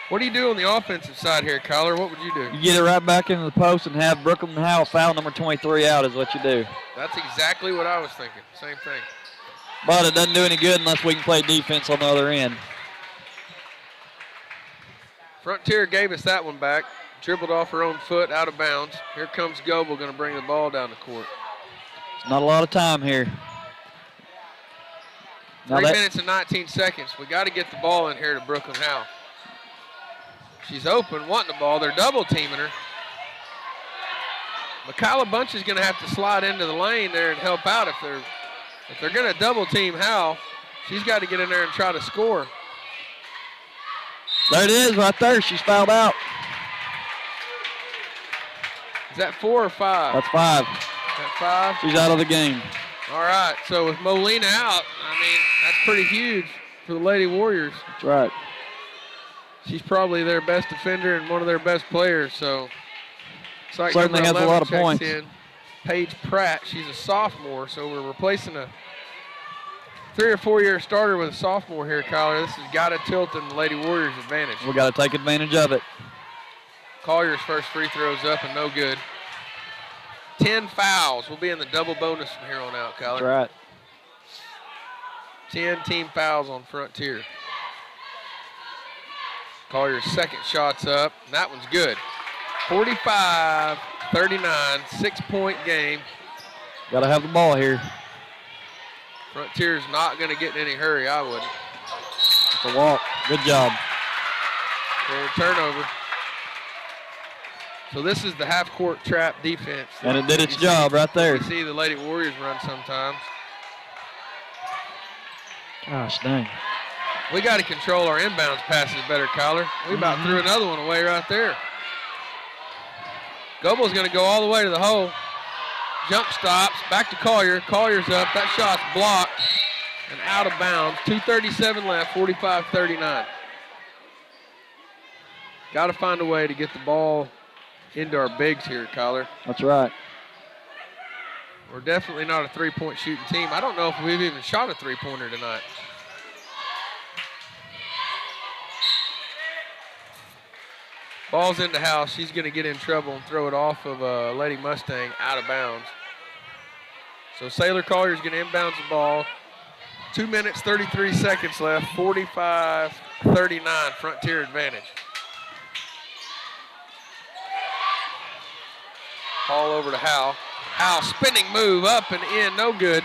Speaker 7: What do you do on the offensive side here, Kyler? What would you do?
Speaker 9: You get it right back into the post and have Brooklyn Howell foul number 23 out is what you do.
Speaker 7: That's exactly what I was thinking. Same thing.
Speaker 9: But it doesn't do any good unless we can play defense on the other end.
Speaker 7: Frontier gave us that one back. Dribbled off her own foot, out of bounds. Here comes Goebel, going to bring the ball down the court.
Speaker 9: It's not a lot of time here.
Speaker 7: 3 minutes and 19 seconds. We got to get the ball in here to Brooklyn Howell. She's open, wanting the ball. They're double teaming her. Michaela Bunch is going to have to slide into the lane there and help out if they're going to double team Howell. She's got to get in there and try to score.
Speaker 9: There it is, right there. She's fouled out.
Speaker 7: Is that 4 or 5?
Speaker 9: That's 5.
Speaker 7: Is that 5?
Speaker 9: She's out of the game.
Speaker 7: All right, so with Molina out, I mean, that's pretty huge for the Lady Warriors.
Speaker 9: That's right.
Speaker 7: She's probably their best defender and one of their best players, so it's like
Speaker 9: certainly has a lot of points.
Speaker 7: In. Paige Pratt, she's a sophomore, so we're replacing a 3 or 4 year starter with a sophomore here, Kyler. This has got to tilt in the Lady Warriors' advantage.
Speaker 9: We got to take advantage of it.
Speaker 7: Collier's first free throw's up and no good. 10 fouls. We'll be in the double bonus from here on out, Kyler.
Speaker 9: That's right.
Speaker 7: 10 team fouls on Frontier. Collier's second shot's up, and that one's good. 45-39, 6-point game.
Speaker 9: Got to have the ball here.
Speaker 7: Frontier's not going to get in any hurry, I wouldn't.
Speaker 9: It's a walk. Good job.
Speaker 7: For a turnover. So this is the half-court trap defense.
Speaker 9: And it did its job right there.
Speaker 7: You see the Lady Warriors run sometimes.
Speaker 9: Gosh dang.
Speaker 7: We got to control our inbounds passes better, Kyler. We about threw another one away right there. Goebel's going to go all the way to the hole. Jump stops, back to Collier. Collier's up. That shot's blocked and out of bounds. 2:37 left, 45-39. Got to find a way to get the ball into our bigs here, Kyler.
Speaker 9: That's right.
Speaker 7: We're definitely not a three-point shooting team. I don't know if we've even shot a three-pointer tonight. Ball's in the house. She's going to get in trouble and throw it off of Lady Mustang out of bounds. So Sailor Collier's going to inbounds the ball. 2 minutes, 33 seconds left. 45-39, Frontier advantage. Hall over to Howell. Howell spinning move up and in, no good.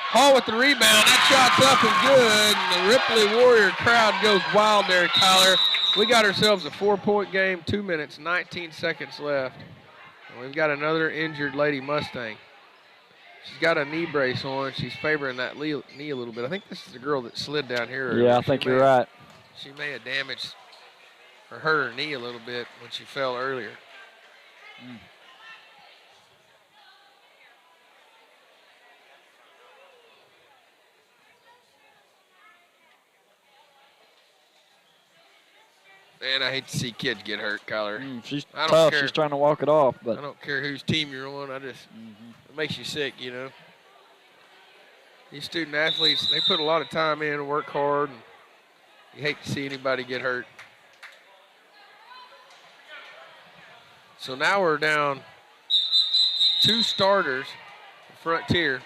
Speaker 7: Hall with the rebound. That shot's up and good. And the Ripley Warrior crowd goes wild there, Kyler. We got ourselves a 4-point game, 2 minutes, 19 seconds left. And we've got another injured Lady Mustang. She's got a knee brace on. She's favoring that knee a little bit. I think this is the girl that slid down here earlier.
Speaker 9: Yeah, I think you're right.
Speaker 7: She may have damaged or hurt her knee a little bit when she fell earlier. Man, I hate to see kids get hurt, Kyler.
Speaker 9: She's
Speaker 7: I don't
Speaker 9: tough.
Speaker 7: care.
Speaker 9: She's trying to walk it off. But
Speaker 7: I don't care whose team you're on. It makes you sick, you know. These student athletes, they put a lot of time in and work hard, and you hate to see anybody get hurt. So now we're down 2 starters for Frontier.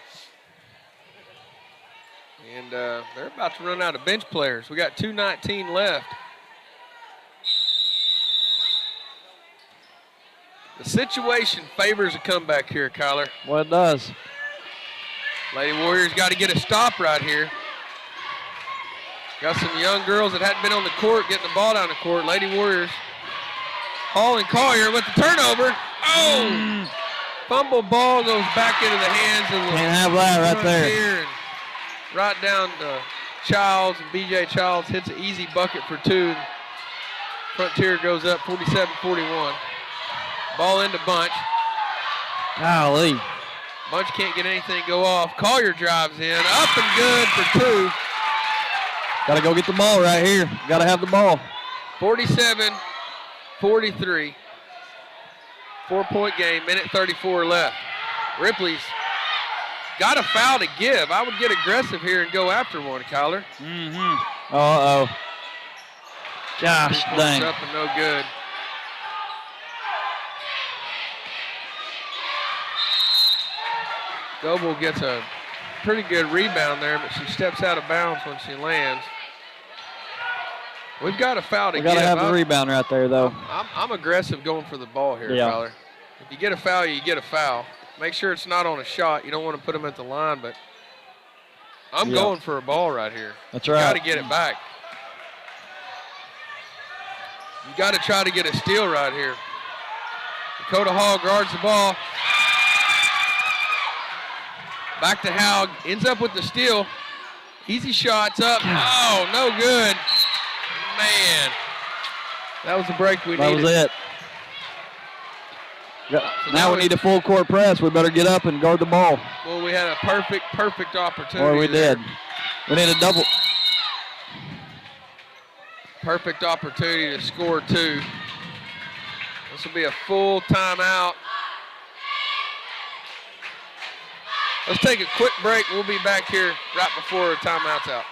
Speaker 7: And they're about to run out of bench players. We got 2:19 left. The situation favors a comeback here, Kyler.
Speaker 9: well, it does.
Speaker 7: Lady Warriors got to get a stop right here. Got some young girls that hadn't been on the court getting the ball down the court. Lady Warriors. Hall and Collier with the turnover. Oh! Fumble ball goes back into the hands of the
Speaker 9: Can't have that right there.
Speaker 7: Frontier, and right down to Childs, and B.J. Childs hits an easy bucket for 2. Frontier goes up 47-41. Ball into Bunch.
Speaker 9: Golly.
Speaker 7: Bunch can't get anything go off. Collier drives in, up and good for 2.
Speaker 9: Got to go get the ball right here. Got to have the ball.
Speaker 7: 47-43. 4-point game, minute 34 left. Ripley's got a foul to give. I would get aggressive here and go after one, Kyler.
Speaker 9: Uh-oh. Gosh,
Speaker 7: 2 points
Speaker 9: dang.
Speaker 7: up and no good. Goebel gets a pretty good rebound there, but she steps out of bounds when she lands. We've got a foul to
Speaker 9: We
Speaker 7: give.
Speaker 9: got to have the rebound right there, though.
Speaker 7: I'm aggressive going for the ball here,
Speaker 9: Yeah.
Speaker 7: Kyler. If you get a foul, you get a foul. Make sure it's not on a shot. You don't want to put them at the line, but I'm going for a ball right here.
Speaker 9: That's
Speaker 7: You
Speaker 9: right.
Speaker 7: got to get it back. You got to try to get a steal right here. Dakota Hall guards the ball. Back to Howe, ends up with the steal. Easy shots up. Oh, no good. Man, that was the break we needed.
Speaker 9: That was it. Yeah.
Speaker 7: So
Speaker 9: Now we need a full court press. We better get up and guard the ball.
Speaker 7: Well, we had a perfect opportunity.
Speaker 9: Or we
Speaker 7: there.
Speaker 9: did. We need a double.
Speaker 7: Perfect opportunity to score 2. This will be a full timeout. Let's take a quick break. We'll be back here right before timeout's out.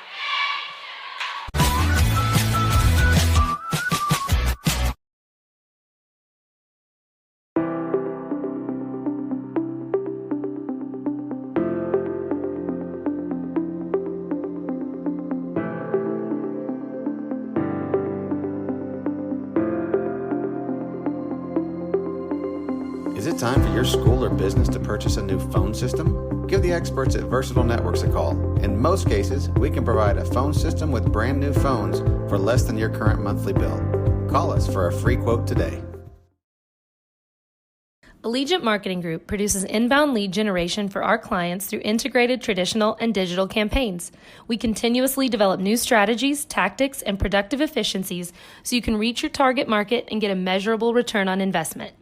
Speaker 1: Is it time for your school or business to purchase a new phone system? Give the experts at Versatile Networks a call. In most cases, we can provide a phone system with brand new phones for less than your current monthly bill. Call us for a free quote today.
Speaker 2: Allegiant Marketing Group produces inbound lead generation for our clients through integrated traditional and digital campaigns. We continuously develop new strategies, tactics, and productive efficiencies so you can reach your target market and get a measurable return on investment.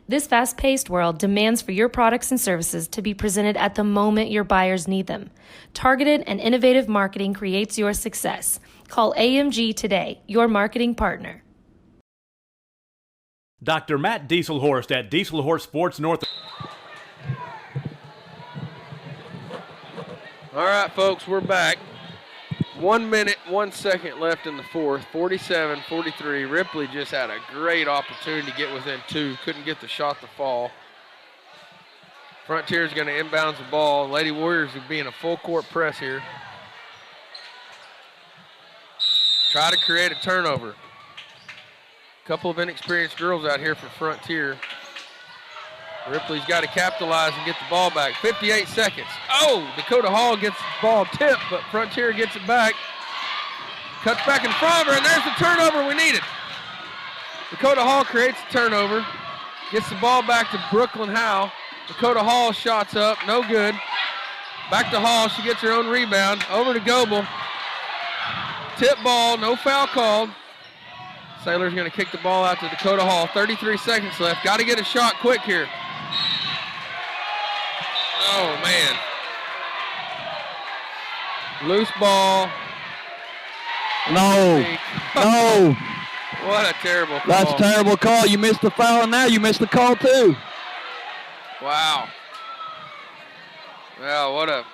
Speaker 2: This fast-paced world demands for your products and services to be presented at the moment your buyers need them. Targeted and innovative marketing creates your success. Call AMG today, your marketing partner.
Speaker 3: Dr. Matt Dieselhorst at Dieselhorst Sports North.
Speaker 7: All right, folks, we're back. 1 minute, 1 second left in the fourth, 47-43. Ripley just had a great opportunity to get within 2. Couldn't get the shot to fall. Frontier's going to inbounds the ball. Lady Warriors will be in a full court press here. Try to create a turnover. Couple of inexperienced girls out here for Frontier. Ripley's got to capitalize and get the ball back. 58 seconds. Oh, Dakota Hall gets the ball tipped, but Frontier gets it back. Cuts back in front of her, and there's the turnover we needed. Dakota Hall creates the turnover. Gets the ball back to Brooklyn Howe. Dakota Hall shots up, no good. Back to Hall, she gets her own rebound. Over to Goebel. Tip ball, no foul called. Sailor's going to kick the ball out to Dakota Hall. 33 seconds left. Got to get a shot quick here. Oh, man. Loose ball.
Speaker 9: No. No.
Speaker 7: What a terrible call.
Speaker 9: That's a terrible call. You missed the foul, and now you missed the call, too.
Speaker 7: Wow. Well,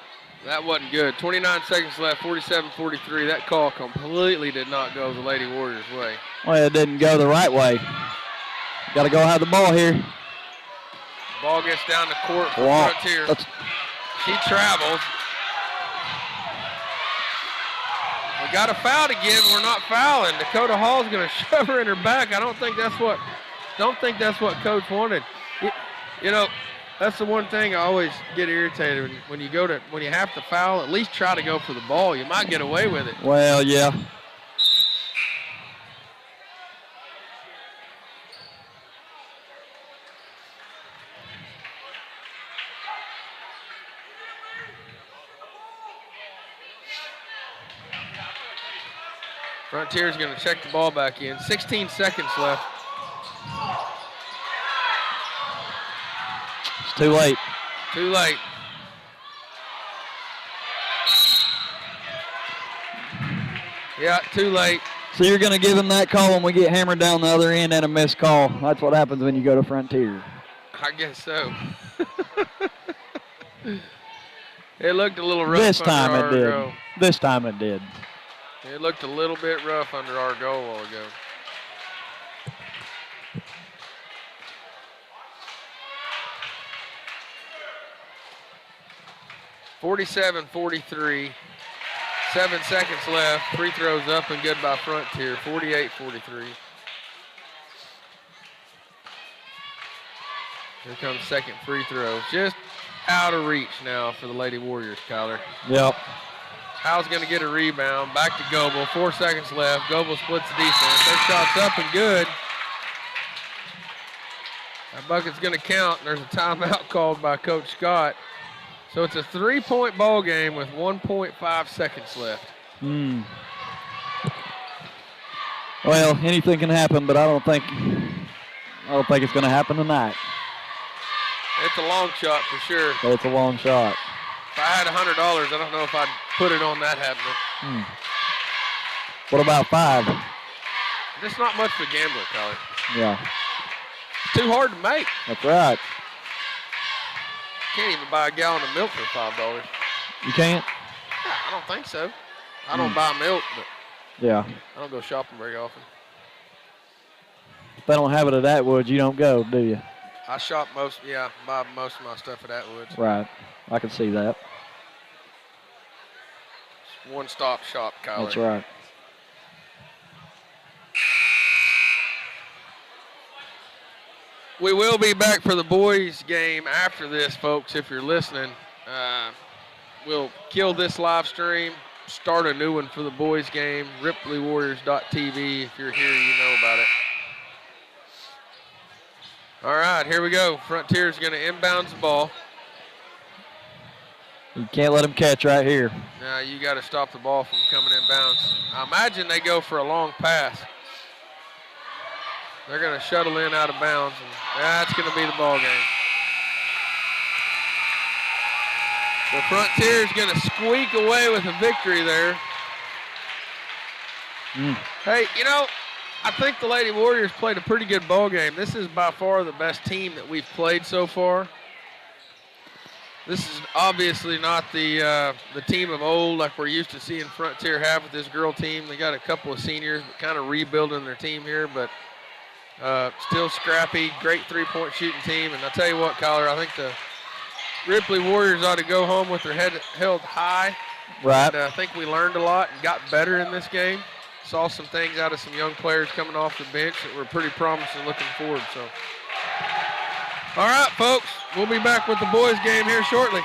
Speaker 7: that wasn't good. 29 seconds left, 47-43. That call completely did not go the Lady Warriors' way.
Speaker 9: Well, it didn't go the right way. Got to go have the ball here.
Speaker 7: Ball gets down the court for
Speaker 9: Wow.
Speaker 7: Frontier. She travels. We got a foul to give. We're not fouling. Dakota Hall's going to shove her in her back. I don't think that's what Coach wanted. You know, that's the one thing I always get irritated when you have to foul. At least try to go for the ball. You might get away with it.
Speaker 9: Well, yeah.
Speaker 7: Frontier's going to check the ball back in. 16 seconds left.
Speaker 9: It's too late.
Speaker 7: Too late. Yeah, too late.
Speaker 9: So you're going to give him that call when we get hammered down the other end and a missed call. That's what happens when you go to Frontier.
Speaker 7: I guess so. It looked a little rough.
Speaker 9: This time
Speaker 7: under
Speaker 9: it
Speaker 7: our
Speaker 9: did.
Speaker 7: goal.
Speaker 9: This time it did.
Speaker 7: It looked a little bit rough under our goal a while ago. (47-43). 7 seconds left. Free throws up and good by Frontier. 48-43. Here comes second free throw. Just out of reach now for the Lady Warriors, Kyler.
Speaker 9: Yep.
Speaker 7: Howe's going to get a rebound. Back to Goebel. 4 seconds left. Goebel splits the defense. Their shot's up and good. That bucket's going to count. There's a timeout called by Coach Scott. So it's a 3-point ball game with 1.5 seconds left.
Speaker 9: Well, anything can happen, but I don't think it's going to happen tonight.
Speaker 7: It's a long shot for sure.
Speaker 9: So it's a long shot.
Speaker 7: If I had $100, I don't know if I'd put it on that happening.
Speaker 9: What about 5?
Speaker 7: Just not much for a gambler, Kyler.
Speaker 9: Yeah.
Speaker 7: It's too hard to make.
Speaker 9: That's right.
Speaker 7: Can't even buy a gallon of milk for $5.
Speaker 9: You can't?
Speaker 7: Yeah, I don't think so. I don't buy milk, but
Speaker 9: Yeah.
Speaker 7: I don't go shopping very often.
Speaker 9: If they don't have it at Atwood, you don't go, do you?
Speaker 7: I buy most of my stuff at Atwoods.
Speaker 9: Right. I can see that.
Speaker 7: It's one-stop shop, Kyler.
Speaker 9: That's right.
Speaker 7: We will be back for the boys game after this, folks, if you're listening. We'll kill this live stream, start a new one for the boys game, ripleywarriors.tv. If you're here, you know about it. All right, here we go. Frontier's going to inbounds the ball.
Speaker 9: You can't let them catch right here.
Speaker 7: Now you got to stop the ball from coming in bounds. I imagine they go for a long pass. They're going to shuttle in out of bounds, and that's going to be the ball game. The Frontier's going to squeak away with a victory there. Hey, you know, I think the Lady Warriors played a pretty good ball game. This is by far the best team that we've played so far. This is obviously not the team of old like we're used to seeing Frontier have with this girl team. They got a couple of seniors, but kind of rebuilding their team here, but still scrappy, great three-point shooting team. And I'll tell you what, Kyler, I think the Ripley Warriors ought to go home with their head held high.
Speaker 9: Right.
Speaker 7: And I think we learned a lot and got better in this game. Saw some things out of some young players coming off the bench that were pretty promising looking forward. So, all right, folks, we'll be back with the boys game here shortly.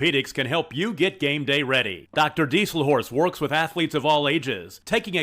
Speaker 3: Orthopedics can help you get game day ready. Dr. Dieselhorst works with athletes of all ages, taking a